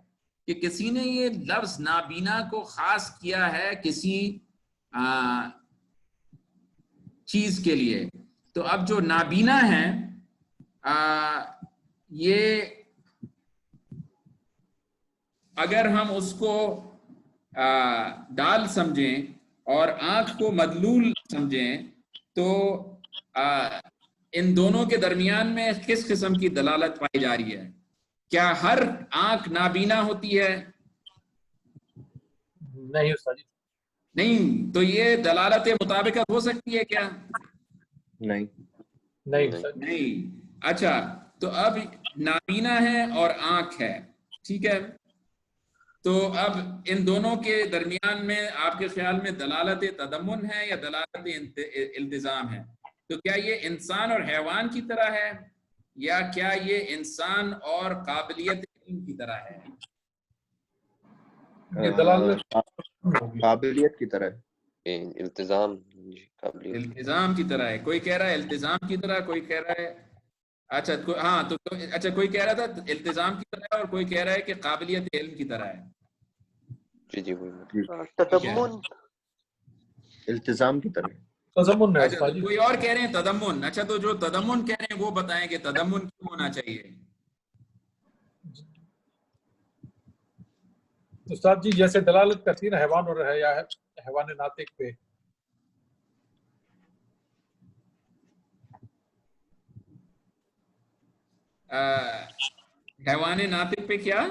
کہ کسی نے یہ لفظ نابینا کو خاص کیا ہے کسی چیز کے لیے۔ تو اب جو نابینا ہے یہ اگر ہم اس کو دال سمجھیں اور آنکھ کو مدلول سمجھیں تو ان دونوں کے درمیان میں کس قسم کی دلالت پائی جا رہی ہے؟ کیا ہر آنکھ نابینا ہوتی ہے؟ نہیں استاد جی، نہیں، تو یہ دلالت مطابقت ہو سکتی ہے کیا؟ نہیں نہیں۔ اچھا، تو اب نابینا ہے اور آنکھ ہے، ٹھیک ہے، تو اب ان دونوں کے درمیان میں آپ کے خیال میں دلالت تضمن ہے یا دلالت التزام ہے؟ تو کیا یہ انسان اور حیوان کی طرح ہے یا کیا یہ انسان اور قابلیت علم کی طرح ہے؟ یہ دلالت قابلیت کی طرح التزام جی قابلیت التزام کی طرح ہے. کوئی کہہ رہا ہے التزام کی طرح, کوئی کہہ رہا ہے اچھا ہاں تو اچھا کوئی کہہ رہا تھا التزام کی طرح اور کوئی کہہ رہا ہے کہ قابلیت علم کی طرح ہے. جی جی وہی تضمن التزام کی طرح. تضمن ہے اچھا استاد تو جی. کوئی اور کہہ رہے ہیں تضمن. اچھا تو جو تضمن کہہ رہے ہیں وہ بتائیں کہ تضمن کیوں ہونا چاہیے. استاد جی جیسے دلالت کرتی ہے نا حیوان اور ہے یا حیوان ناطق پہ, حیوان ناطق پہ کیا,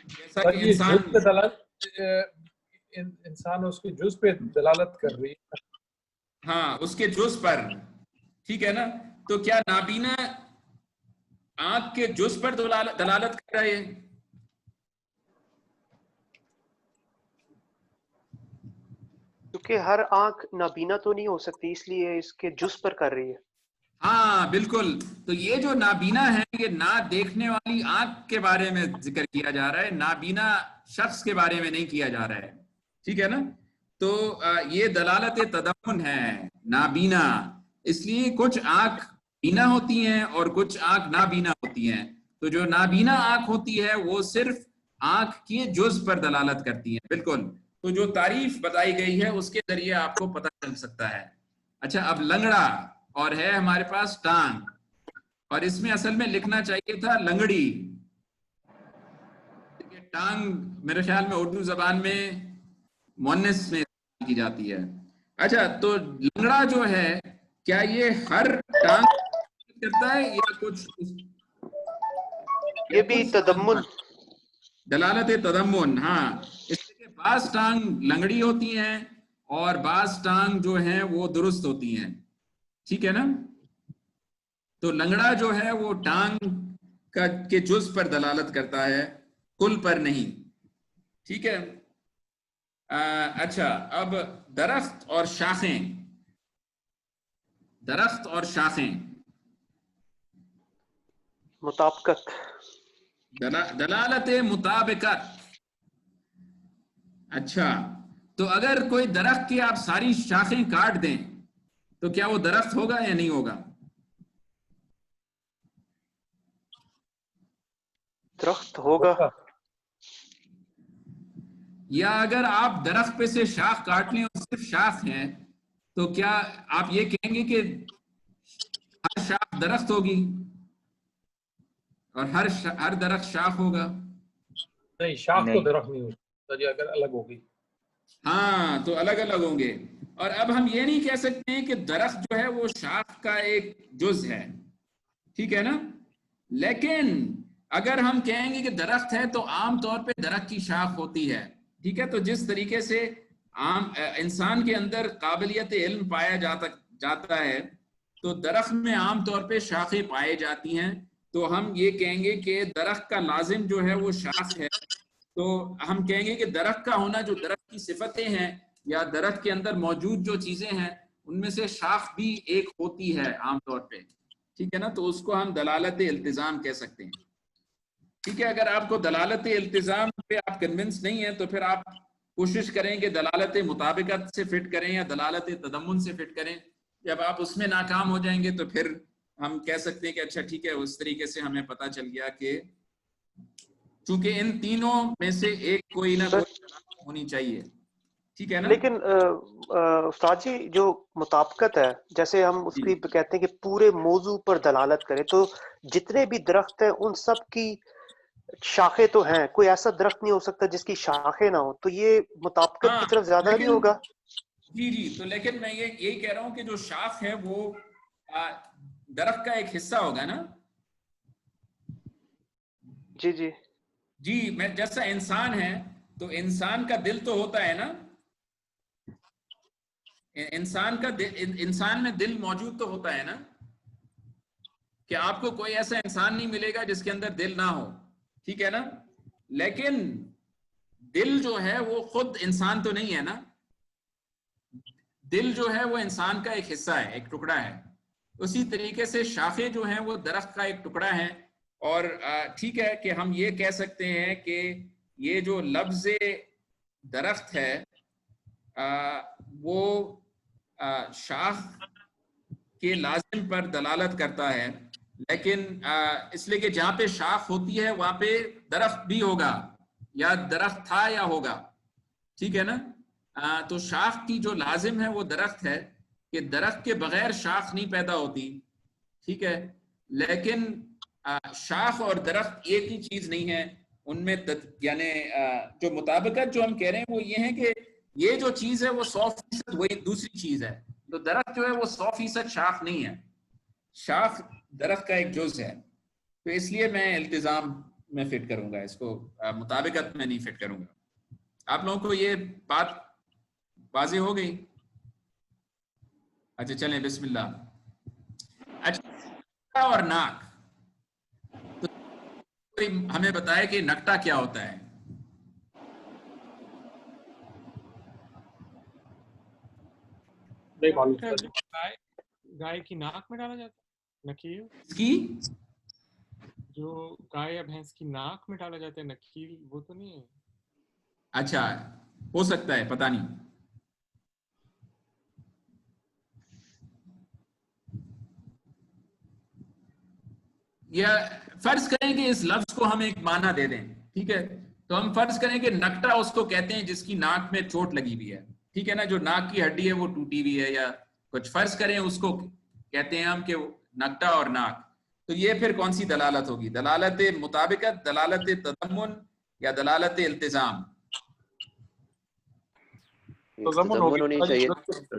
جیسا سر کہ یہ انسان جز پہ دلالت انسان اس کے جز پہ دلالت کر رہی ہے. ہاں اس کے جز پر, ٹھیک ہے نا. تو کیا نابینا آنکھ کے جز پر دلالت کر رہا ہے؟ کیونکہ ہر آنکھ نابینا تو نہیں ہو سکتی, اس لیے اس کے جز پر کر رہی ہے. ہاں بالکل. تو یہ جو نابینا ہے یہ نہ دیکھنے والی آنکھ کے بارے میں ذکر کیا جا رہا ہے, نابینا شخص کے بارے میں نہیں کیا جا رہا ہے, ٹھیک ہے نا. تو یہ دلالت تضمن ہے نابینا. اس لیے کچھ آنکھ بینا ہوتی ہیں اور کچھ آنکھ نابینا ہوتی ہیں. تو جو نابینا آنکھ ہوتی ہے وہ صرف آنکھ کے جز پر دلالت کرتی ہے. بالکل. تو جو تعریف بتائی گئی ہے اس کے ذریعے آپ کو پتہ چل سکتا ہے. اچھا اب لنگڑا اور ہے ہمارے پاس ٹانگ, اور اس میں اصل میں لکھنا چاہیے تھا لنگڑی. ٹانگ میرے خیال میں اردو زبان میں مؤنث میں استعمال کی جاتی ہے. اچھا تو لنگڑا جو ہے کیا یہ ہر ٹانگ کرتا ہے یا کچھ یہ بھی تضمن دلالت تضمن. ہاں اس کے بعض ٹانگ لنگڑی ہوتی ہیں اور بعض ٹانگ جو ہیں وہ درست ہوتی ہیں, ٹھیک ہے نا. تو لنگڑا جو ہے وہ ٹانگ کا کے جز پر دلالت کرتا ہے, کل پر نہیں, ٹھیک ہے. اچھا اب درخت اور شاخیں, درخت اور شاخیں مطابقت دلالت مطابقت. اچھا تو اگر کوئی درخت کی آپ ساری شاخیں کاٹ دیں تو کیا وہ درخت ہوگا یا نہیں ہوگا؟ درخت ہوگا. یا اگر آپ درخت پہ سے شاخ کاٹ لیں اور صرف شاخ ہیں تو کیا آپ یہ کہیں گے کہ ہر شاخ درخت ہوگی اور ہر درخت شاخ ہوگا؟ نہیں, شاخ تو درخت نہیں ہو سکتا جی اگر الگ ہوگی. ہاں تو الگ الگ ہوں گے. اور اب ہم یہ نہیں کہہ سکتے ہیں کہ درخت جو ہے وہ شاخ کا ایک جز ہے, ٹھیک ہے نا. لیکن اگر ہم کہیں گے کہ درخت ہے تو عام طور پہ درخت کی شاخ ہوتی ہے, ٹھیک ہے. تو جس طریقے سے عام انسان کے اندر قابلیت علم پایا جاتا ہے تو درخت میں عام طور پہ شاخیں پائی جاتی ہیں. تو ہم یہ کہیں گے کہ درخت کا لازم جو ہے وہ شاخ ہے. تو ہم کہیں گے کہ درخت کا ہونا جو درخت کی صفتیں ہیں یا درخت کے اندر موجود جو چیزیں ہیں ان میں سے شاخ بھی ایک ہوتی ہے عام طور پہ, ٹھیک ہے نا. تو اس کو ہم دلالت التزام کہہ سکتے ہیں, ٹھیک ہے. اگر آپ کو دلالت التزام پہ آپ کنونس نہیں ہیں تو پھر آپ کوشش کریں کہ دلالت مطابقت سے فٹ کریں یا دلالت تضمن سے فٹ کریں. جب آپ اس میں ناکام ہو جائیں گے تو پھر ہم کہہ سکتے ہیں کہ اچھا ٹھیک ہے, اس طریقے سے ہمیں پتہ چل گیا کہ چونکہ ان تینوں میں سے ایک کوئی نہ کوئی دلالت ہونی چاہیے, ٹھیک ہے نا. لیکن استاد جی جو مطابقت ہے جیسے ہم اس کی کہتے ہیں کہ پورے موضوع پر دلالت کریں, تو جتنے بھی درخت ہیں ان سب کی شاخیں تو ہیں, کوئی ایسا درخت نہیں ہو سکتا جس کی شاخیں نہ ہو. تو یہ مطابقت کی طرف زیادہ نہیں ہوگا؟ جی تو لیکن میں یہی کہہ رہا ہوں کہ جو شاخ ہے وہ درخت کا ایک حصہ ہوگا نا. جی میں جیسا انسان ہے تو انسان کا دل تو ہوتا ہے نا, انسان میں دل موجود تو ہوتا ہے نا, کہ آپ کو کوئی ایسا انسان نہیں ملے گا جس کے اندر دل نہ ہو, ٹھیک ہے نا. لیکن دل جو ہے وہ خود انسان تو نہیں ہے نا, دل جو ہے وہ انسان کا ایک حصہ ہے, ایک ٹکڑا ہے. اسی طریقے سے شاخیں جو ہیں وہ درخت کا ایک ٹکڑا ہیں، اور ٹھیک ہے کہ ہم یہ کہہ سکتے ہیں کہ یہ جو لفظ درخت ہے وہ شاخ کے لازم پر دلالت کرتا ہے، لیکن اس لیے کہ جہاں پہ شاخ ہوتی ہے وہاں پہ درخت بھی ہوگا، یا درخت تھا یا ہوگا، ٹھیک ہے نا. تو شاخ کی جو لازم ہے وہ درخت ہے، کہ درخت کے بغیر شاخ نہیں پیدا ہوتی، ٹھیک ہے. لیکن شاخ اور درخت ایک ہی چیز نہیں ہے، ان میں یعنی جو مطابقت جو ہم کہہ رہے ہیں وہ یہ ہے کہ یہ جو چیز ہے وہ 100% وہی دوسری چیز ہے. تو درخت جو ہے وہ 100% شاخ نہیں ہے، شاخ درخت کا ایک جز ہے. تو اس لیے میں التزام میں فٹ کروں گا اس کو، مطابقت میں نہیں فٹ کروں گا. آپ لوگوں کو یہ بات واضح ہو گئی؟ اچھا چلیں بسم اللہ. اچھا اور ناک، تو کوئی ہمیں بتائے کہ نکٹا کیا ہوتا ہے؟ نہیں معلوم. گائے کی ناک میں ڈالا جاتا ہے نکیل؟ اس کی جو گائے یا بھینس کی ناک میں ڈالا جاتا ہے نکیل، وہ تو نہیں ہے؟ اچھا ہو سکتا ہے، پتہ نہیں. یا فرض کریں کہ اس لفظ کو ہم ایک معنی دے دیں، ٹھیک ہے. تو ہم فرض کریں کہ نکٹا اس کو کہتے ہیں جس کی ناک میں چوٹ لگی ہوئی ہے، ٹھیک ہے نا، جو ناک کی ہڈی ہے وہ ٹوٹی ہوئی ہے یا کچھ، فرض کریں اس کو کہتے ہیں ہم کہ نکٹا اور ناک. تو یہ پھر کون سی دلالت ہوگی؟ دلالت مطابقت، دلالت تضمن، یا دلالت التزام؟ تضمن ہونی چاہیے.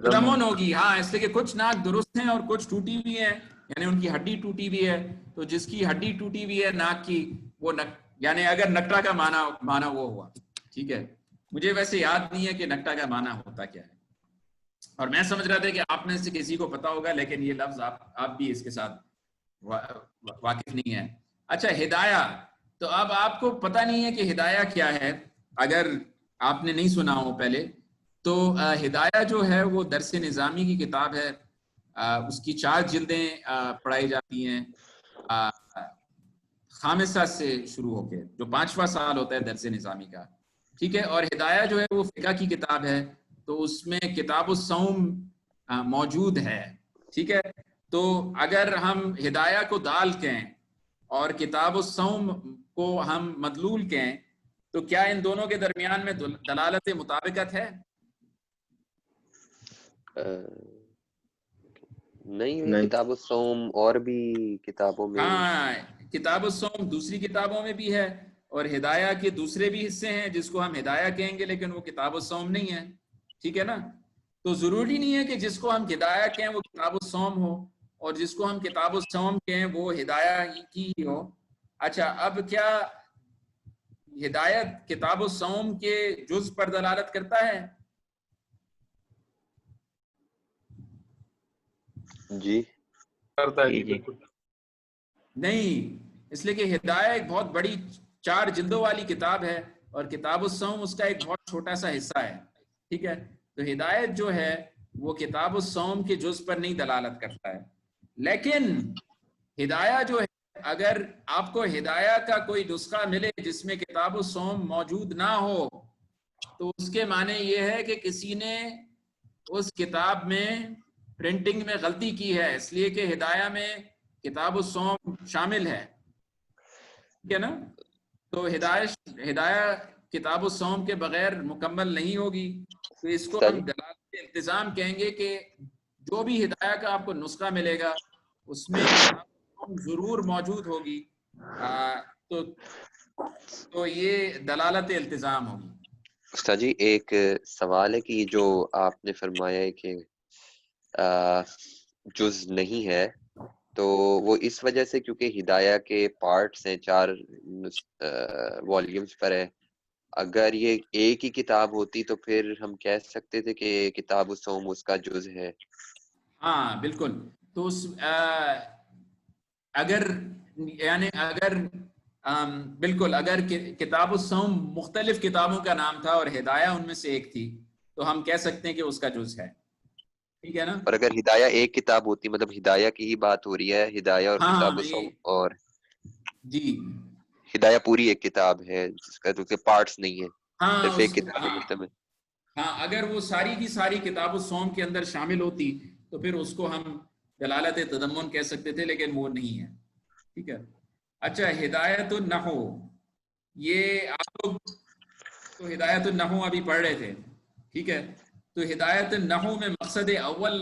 تضمن ہوگی، ہاں، اس لیے کہ کچھ ناک درست ہیں اور کچھ ٹوٹی ہوئی ہے، یعنی ان کی ہڈی ٹوٹی ہوئی ہے. تو جس کی ہڈی ٹوٹی ہوئی ہے ناک کی، وہ یعنی اگر نکٹا کا معنی وہ ہوا، ٹھیک ہے. مجھے ویسے یاد نہیں ہے کہ نکٹا کا معنی ہوتا کیا ہے، اور میں سمجھ رہا تھا کہ آپ میں سے کسی کو پتا ہوگا، لیکن یہ لفظ آپ بھی اس کے ساتھ واقف نہیں ہے. اچھا ہدایہ، تو اب آپ کو پتہ نہیں ہے کہ ہدایہ کیا ہے، اگر آپ نے نہیں سنا ہو پہلے تو ہدایہ جو ہے وہ درس نظامی کی کتاب ہے، اس کی 4 جلدیں پڑھائی جاتی ہیں خامسہ سے شروع ہو کے، جو 5واں سال ہوتا ہے درس نظامی کا، ٹھیک ہے. اور ہدایہ جو ہے وہ فقہ کی کتاب ہے، تو اس میں کتاب الصوم موجود ہے، ٹھیک ہے. تو اگر ہم ہدایہ کو دال کہیں اور کتاب الصوم کو ہم مدلول کہیں، تو کیا ان دونوں کے درمیان میں دلالت مطابقت ہے؟ نہیں، کتاب الصوم اور بھی کتابوں میں، ہاں، کتاب الصوم دوسری کتابوں میں بھی ہے، اور ہدایہ کے دوسرے بھی حصے ہیں جس کو ہم ہدایہ کہیں گے، لیکن وہ کتاب الصوم نہیں ہے، ٹھیک ہے نا. تو ضروری نہیں ہے کہ جس کو ہم ہدایہ کہیں وہ کتاب الصوم ہو، اور جس کو ہم کتاب الصوم کہیں وہ ہدایہ کی ہی ہو. اچھا اب کیا ہدایت کتاب الصوم کے جز پر دلالت کرتا ہے؟ جی کرتا ہے جی بالکل. نہیں، اس لیے کہ ہدایہ ایک بہت بڑی 4 جلدوں والی کتاب ہے، اور کتاب الصوم اس کا ایک بہت چھوٹا سا حصہ ہے، ٹھیک ہے. تو ہدایت جو ہے وہ کتاب الصوم کے جز پر نہیں دلالت کرتا ہے. لیکن ہدایہ جو ہے، اگر آپ کو ہدایہ کا کوئی نسخہ ملے جس میں کتاب الصوم موجود نہ ہو، تو اس کے معنی یہ ہے کہ کسی نے اس کتاب میں پرنٹنگ میں غلطی کی ہے، اس لیے کہ ہدایہ میں کتاب الصوم شامل ہے، ٹھیک ہے نا. تو ہدایہ کتاب الصوم کے بغیر مکمل نہیں ہوگی. تو اس کو ہم دلالت التزام کہیں گے کہ جو بھی ہدایہ کا آپ کو نسخہ ملے گا اس میں کتاب الصوم ضرور موجود ہوگی، تو یہ دلالت التزام ہوگی. استاد جی ایک سوال ہے کہ جو آپ نے فرمایا ہے کہ جز نہیں ہے، تو وہ اس وجہ سے کیونکہ ہدایہ کے پارٹس ہیں 4 والیومز پر ہے. اگر یہ ایک ہی کتاب ہوتی تو پھر ہم کہہ سکتے تھے کہ کتاب الصوم اس کا جز ہے. ہاں بالکل. تو اگر بالکل اگر کتاب الصوم مختلف کتابوں کا نام تھا اور ہدایہ ان میں سے ایک تھی، تو ہم کہہ سکتے ہیں کہ اس کا جز ہے. ٹھیک ہے نا. اور اگر ہدایہ ایک کتاب ہوتی مطلب ہدایہ کی ہی بات ہو رہی ہے، ہدایہ اور ہاں کتاب الصوم، اور جی ہدایہ پوری ایک کتاب ہے جس کا جو کہ پارٹس نہیں ہے، ہاں صرف ایک اس کتاب ہاں مشتمل. ہاں اگر وہ ساری کی ساری کتاب الصوم کے اندر شامل ہوتی تو پھر اس کو ہم دلالت تضمن کہہ سکتے تھے، لیکن وہ نہیں ہے. ٹھیک ہے. اچھا ہدایت النحو، یہ آپ لوگ تو ہدایت النحو ابھی پڑھ رہے تھے. ٹھیک ہے. تو ہدایت النحو میں مقصد اول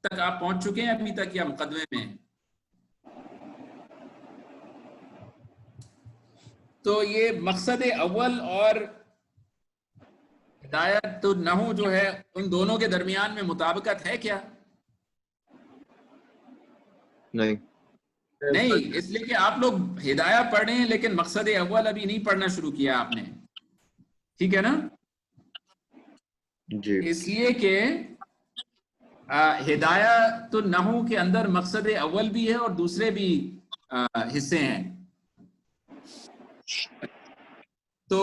تک آپ پہنچ چکے ہیں ابھی تک یا مقدمے میں؟ تو یہ مقصد اول اور ہدایت النحو جو ہے ان دونوں کے درمیان میں مطابقت ہے کیا؟ نہیں. نہیں، اس لیے کہ آپ لوگ ہدایہ پڑھ رہے ہیں لیکن مقصد اول ابھی نہیں پڑھنا شروع کیا آپ نے. ٹھیک ہے نا. جی اس لیے کہ ہدایت النحو کے اندر مقصد اول بھی ہے اور دوسرے بھی حصے ہیں. تو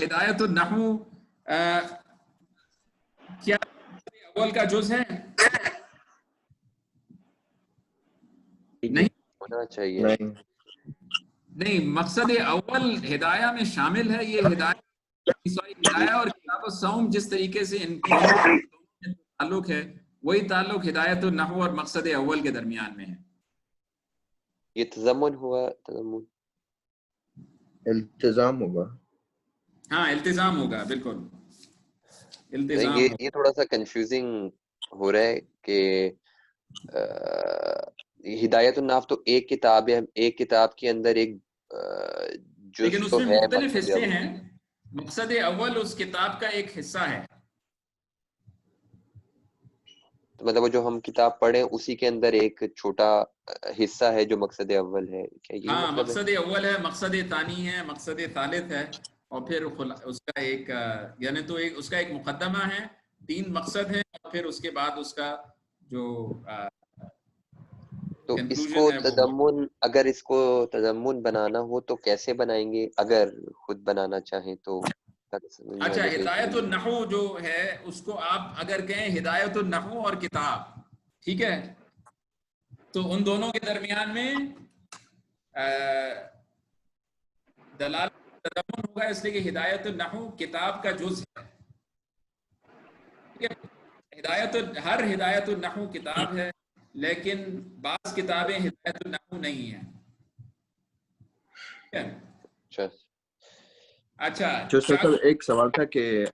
ہدایت النحو کیا اول کا جز ہے؟ نہیں ہونا چاہیے. نہیں. نہیں، مقصد اول ہدایہ میں شامل ہے. یہ ہدایہ اور کتاب الصوم جس طریقے سے ان دونوں میں تعلق ہے وہی تعلق ہدایت النحو اور مقصد اول کے درمیان میں ہے. یہ تضمن ہوا، تضمن التزام ہوگا. ہاں التزام ہوگا، بالکل التزام ہوگا. یہ تھوڑا سا کنفیوزنگ ہو رہا ہے کہ ہدایت النحو تو ایک کتاب ہے، ایک کتاب کے اندر ایک لیکن جز اس تو میں ہے مختلف مقصد حصے اول. ہیں. مقصد اول اس کتاب کا ایک حصہ ہے. تو مطلب وہ جو ہم کتاب پڑھیں اسی کے اندر ایک چھوٹا حصہ ہے جو مقصد اول ہے، کیا یہی ہاں مطلب ہے؟ مقصد اول ہے، مقصد ثانی ہے، مقصد ثالث ہے، اور پھر اس کا ایک یعنی تو ایک اس کا ایک مقدمہ ہے، 3 مقصد ہیں، اور پھر اس کے بعد اس کا جو تو اس کنکلوژن کو ہے وہ. تضمن، اگر اس کو تضمن بنانا ہو تو کیسے بنائیں گے اگر خود بنانا چاہیں تو؟ اچھا ہدایت النحو جو ہے اس کو آپ اگر کہیں ہدایت النحو اور کتاب، ٹھیک ہے، تو ان دونوں کے درمیان میں دلالت تضمن ہوگا، اس لیے کہ ہدایت النحو کتاب کا جز ہے. ٹھیک ہے. ہر ہدایت النحو کتاب ہے لیکن بعض کتابیں ہدایت النحو نہیں ہیں. ٹھیک ہے. اچھا جو سر ایک سوال تھا کہ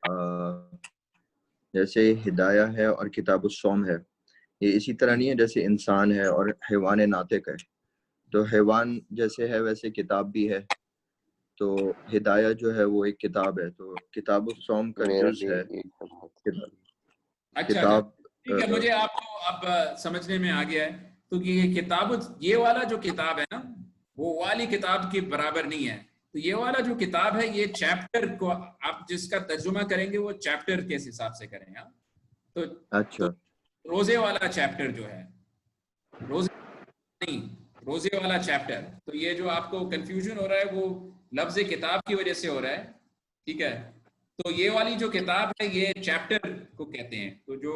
جیسے ہدایہ ہے اور کتاب الصوم ہے، یہ اسی طرح نہیں ہے جیسے انسان ہے اور حیوان ناطق ہے؟ تو حیوان جیسے ہے ویسے کتاب بھی ہے، تو ہدایہ جو ہے وہ ایک کتاب ہے، تو کتاب الصوم کا جز ہے اچھا کتاب. ٹھیک ہے، مجھے آپ کو اب سمجھنے میں آ گیا ہے. تو یہ کتاب، یہ والا جو کتاب ہے نا وہ والی کتاب کے برابر نہیں ہے. تو یہ والا جو کتاب ہے یہ چیپٹر کو آپ جس کا ترجمہ کریں گے وہ چیپٹر کے حساب سے کریں گے. تو اچھا روزے والا چیپٹر جو ہے، روزے نہیں، روزے والا چیپٹر. تو یہ جو آپ کو کنفیوژن ہو رہا ہے وہ لفظ کتاب کی وجہ سے ہو رہا ہے. ٹھیک ہے. تو یہ والی جو کتاب ہے یہ چیپٹر کو کہتے ہیں. تو جو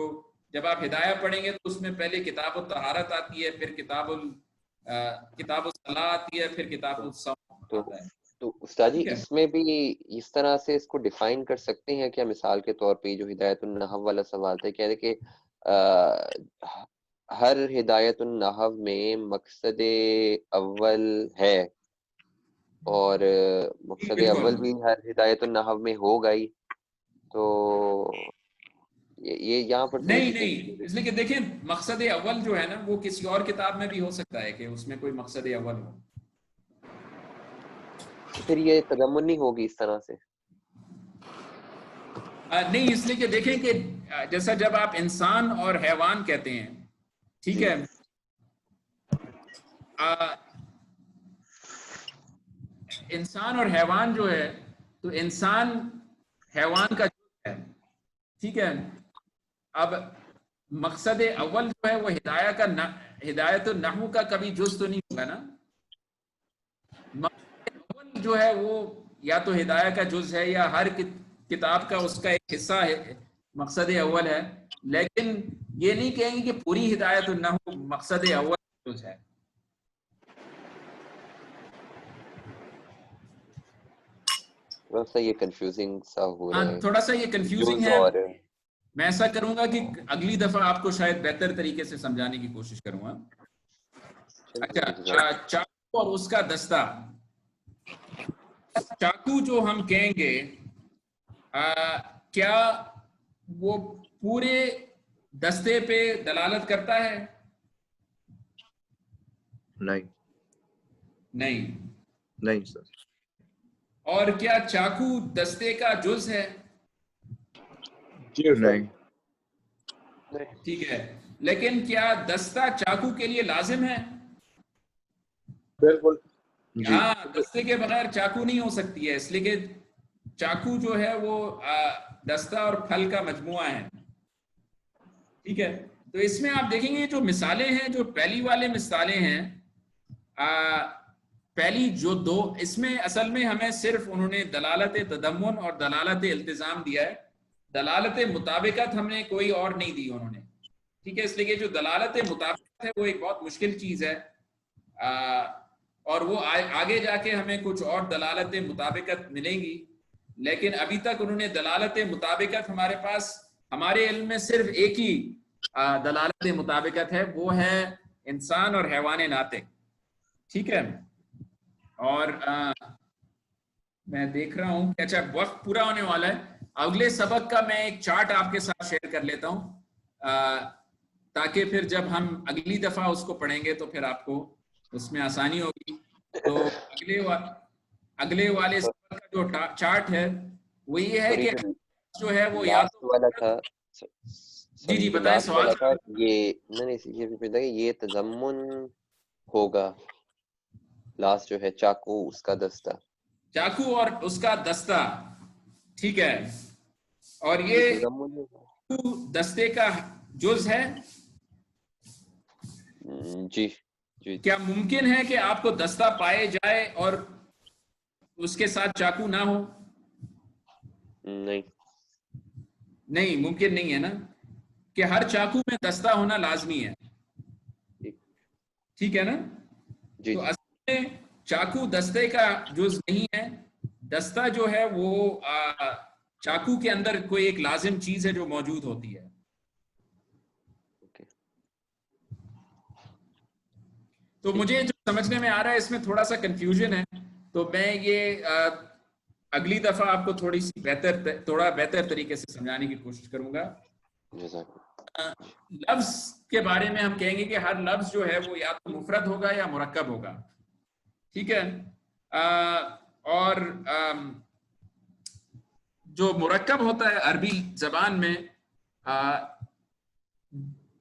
جب آپ ہدایہ پڑھیں گے تو اس میں پہلے کتاب الطہارت آتی ہے، پھر کتاب الصلاۃ آتی ہے، پھر کتاب الصوم آتا ہے. تو استاد جی ٹھیک ہے. اس میں بھی اس طرح سے اس کو ڈیفائن کر سکتے ہیں کیا؟ مثال کے طور پہ جو ہدایت النحو والا سوال تھا، کہہ رہے کہ ہر ہدایت النحو میں مقصد اول ہے اور مقصد بالکل اول بھی ہر ہدایت النحو میں ہوگا ہی، تو یہ یہاں پر تھوڑی سی نہیں، اس لیے کہ دیکھیں مقصد اول جو ہے نا وہ کسی اور کتاب میں بھی ہو سکتا ہے کہ اس میں کوئی مقصد اول ہو. پھر یہ تضمن نہیں ہوگی اس طرح سے. نہیں، اس لیے کہ دیکھیں کہ جیسا جب آپ انسان اور حیوان کہتے ہیں، ٹھیک ہے، انسان اور حیوان جو ہے تو انسان حیوان کا جز ہے. ٹھیک ہے. اب مقصد اول جو ہے وہ ہدایت النحو کا کبھی جز تو نہیں ہوگا نا. مقصد اول جو ہے وہ یا تو ہدایہ کا جز ہے یا ہر کتاب کا اس کا ایک حصہ ہے، مقصد اول ہے. لیکن یہ نہیں کہیں گے کہ پوری ہدایت نہ ہو، مقصد اول ہے. تھوڑا سا یہ کنفیوزنگ سا ہو رہا ہے. تھوڑا سا یہ کنفیوزنگ ہے. اور میں ایسا کروں گا کہ اگلی دفعہ آپ کو شاید بہتر طریقے سے سمجھانے کی کوشش کروں گا. اچھا، چاقو اور اس کا دستہ. چاقو جو ہم کہیں گے کیا وہ پورے دستے پہ دلالت کرتا ہے؟ نہیں سر. اور کیا چاقو دستے کا جز ہے؟ نہیں. ٹھیک ہے، لیکن کیا دستہ چاقو کے لیے لازم ہے؟ بالکل. ہاں، دستے کے بغیر چاقو نہیں ہو سکتی ہے، اس لیے کہ چاقو جو ہے وہ دستہ اور پھل کا مجموعہ ہے. ٹھیک ہے، تو اس میں آپ دیکھیں گے جو مثالیں ہیں، جو پہلی والے مثالیں ہیں، پہلی جو دو، اس میں اصل میں ہمیں صرف انہوں نے دلالت تضمن اور دلالت التزام دیا ہے. دلالت مطابقت ہم نے کوئی اور نہیں دی انہوں نے. ٹھیک ہے، اس لیے کہ جو دلالت مطابقت ہے وہ ایک بہت مشکل چیز ہے، اور وہ آگے جا کے ہمیں کچھ اور دلالت مطابقت ملیں گی. لیکن ابھی تک انہوں نے دلالت مطابقت ہمارے پاس، ہمارے علم میں صرف ایک ہی دلالت مطابقت ہے، وہ ہے انسان اور حیوان ناطق. ٹھیک ہے، اور میں دیکھ رہا ہوں کہ اچھا وقت پورا ہونے والا ہے. اگلے سبق کا میں ایک چارٹ آپ کے ساتھ شیئر کر لیتا ہوں، تاکہ پھر جب ہم اگلی دفعہ اس کو پڑھیں گے تو پھر آپ کو اس میں آسانی ہوگی. تو اگلے والے سبق کا جو چارٹ ہے وہ یہ ہے کہ جو ہے وہ یا تو والا تھا. جی بتائیں سوال. یہ تضمن ہوگا لاسٹ جو ہے چاقو اس کا دستہ. چاقو اور اس کا دستہ، ٹھیک ہے، اور یہ دستے کا جز ہے. جی. کیا ممکن ہے کہ آپ کو دستہ پائے جائے اور اس کے ساتھ چاقو نہ ہو؟ نہیں، ممکن نہیں ہے نا، کہ ہر چاقو میں دستہ ہونا لازمی ہے. ٹھیک ہے نا؟ تو اصل میں چاقو دستے کا جز نہیں ہے. دستہ جو ہے وہ چاقو کے اندر کوئی ایک لازم چیز ہے جو موجود ہوتی ہے. تو مجھے جو سمجھنے میں آ رہا ہے اس میں تھوڑا سا کنفیوژن ہے، تو میں یہ اگلی دفعہ آپ کو تھوڑا بہتر طریقے سے سمجھانے کی کوشش کروں گا. لفظ کے بارے میں ہم کہیں گے کہ ہر لفظ جو ہے وہ یا تو مفرد ہوگا یا مرکب ہوگا. ٹھیک ہے، اور جو مرکب ہوتا ہے عربی زبان میں،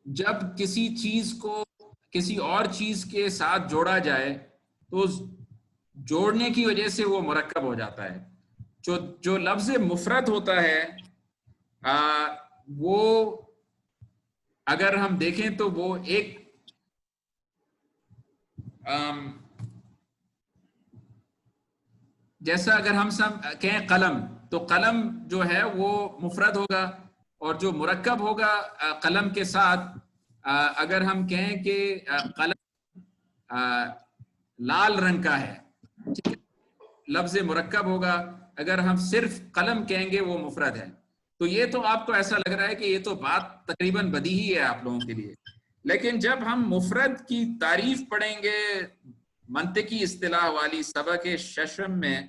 جب کسی چیز کو کسی اور چیز کے ساتھ جوڑا جائے تو جوڑنے کی وجہ سے وہ مرکب ہو جاتا ہے. جو لفظ مفرد ہوتا ہے وہ اگر ہم دیکھیں تو وہ ایک جیسا اگر ہم کہیں قلم، تو قلم جو ہے وہ مفرد ہوگا، اور جو مرکب ہوگا قلم کے ساتھ، اگر ہم کہیں کہ قلم لال رنگ کا ہے، ٹھیک ہے، لفظ مرکب ہوگا. اگر ہم صرف قلم کہیں گے وہ مفرد ہے. تو یہ تو آپ کو ایسا لگ رہا ہے کہ یہ تو بات تقریباً بدیہی ہے آپ لوگوں کے لیے، لیکن جب ہم مفرد کی تعریف پڑھیں گے منطقی اصطلاح والی سبق ششم میں،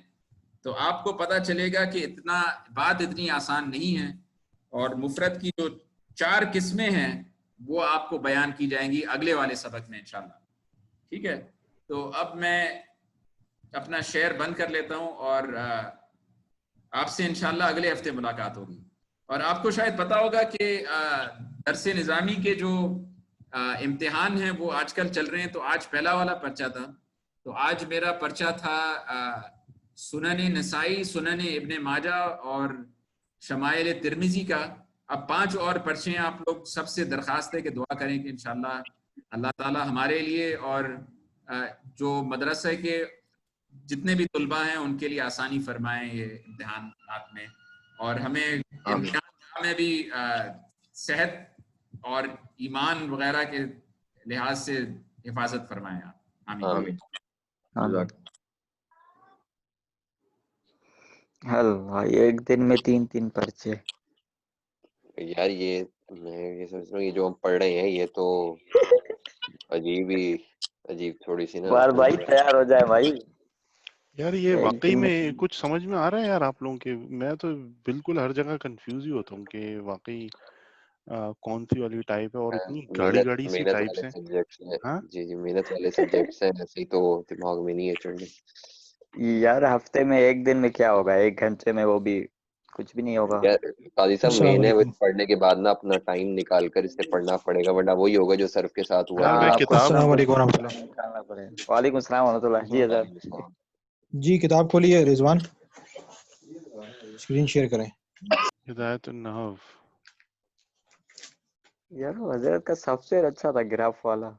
تو آپ کو پتہ چلے گا کہ بات اتنی آسان نہیں ہے، اور مفرد کی جو 4 قسمیں ہیں وہ آپ کو بیان کی جائیں گی اگلے والے سبق میں انشاءاللہ. ٹھیک ہے، تو اب میں اپنا شیئر بند کر لیتا ہوں، اور آپ سے انشاءاللہ اگلے ہفتے ملاقات ہوگی. اور آپ کو شاید پتا ہوگا کہ درس نظامی کے جو امتحان ہیں وہ آج کل چل رہے ہیں. تو آج پہلا والا پرچہ تھا، تو آج میرا پرچہ تھا سنن نسائی، سنن ابن ماجہ اور شمائل ترمذی کا. اب 5 اور پرچے ہیں. آپ لوگ سب سے درخواست ہے کہ دعا کریں کہ انشاءاللہ اللہ تعالی ہمارے لیے اور جو مدرسے کے جتنے بھی طلباء ہیں ان کے لیے آسانی فرمائیں یہ امتحانات میں، اور ہمیں امتحان میں بھی صحت اور ایمان وغیرہ کے لحاظ سے حفاظت فرمائے آپ. آمین. آمین. آمین. حل بھائی ایک دن میں 3 پرچے. یار یہ میں یہ سوچ رہا ہوں یہ جو ہم پڑھ رہے ہیں یہ تو عجیب تھوڑی سی نا. بار بھائی تیار ہو جائے بھائی. یار یہ ایک واقعی دن میں کچھ سمجھ میں آ رہا ہے یار آپ لوگوں کے. میں تو بالکل ہر جگہ کنفیوز ہی ہوتا ہوں کہ واقعی کون سی والی ٹائپ ہے, اور اتنی گاڑی سی محنت ٹائپس والے ہیں. سبجیکٹس ہیں. ہاں جی محنت والے سبجیکٹس ہیں, ایسے ہی تو دماغ میں نہیں ہے چڑھنے. یار ہفتے میں ایک دن میں کیا ہوگا, 1 گھنٹے میں وہ بھی کچھ بھی نہیں ہوگا. یار قاضی صاحب السلام مین ہے علیکم. پڑھنے کے بعد نا اپنا ٹائم نکال کر اسے پڑھنا پڑے گا, ورنہ وہی ہوگا جو سرف کے ساتھ ہوا یار تھا. میں آپ کو کتاب السلام اپنا علیکم کچھ ورحمۃ اللہ. ٹائم نکالنا پڑے گا. وعلیکم السلام ورحمۃ اللہ. جی حضرت. وعلیکم السلام. جی کتاب کھولیے رضوان, اسکرین شیئر کریں. ہدایت النحو. یار حضرت کا سافٹ ویئر اچھا تھا, گراف والا.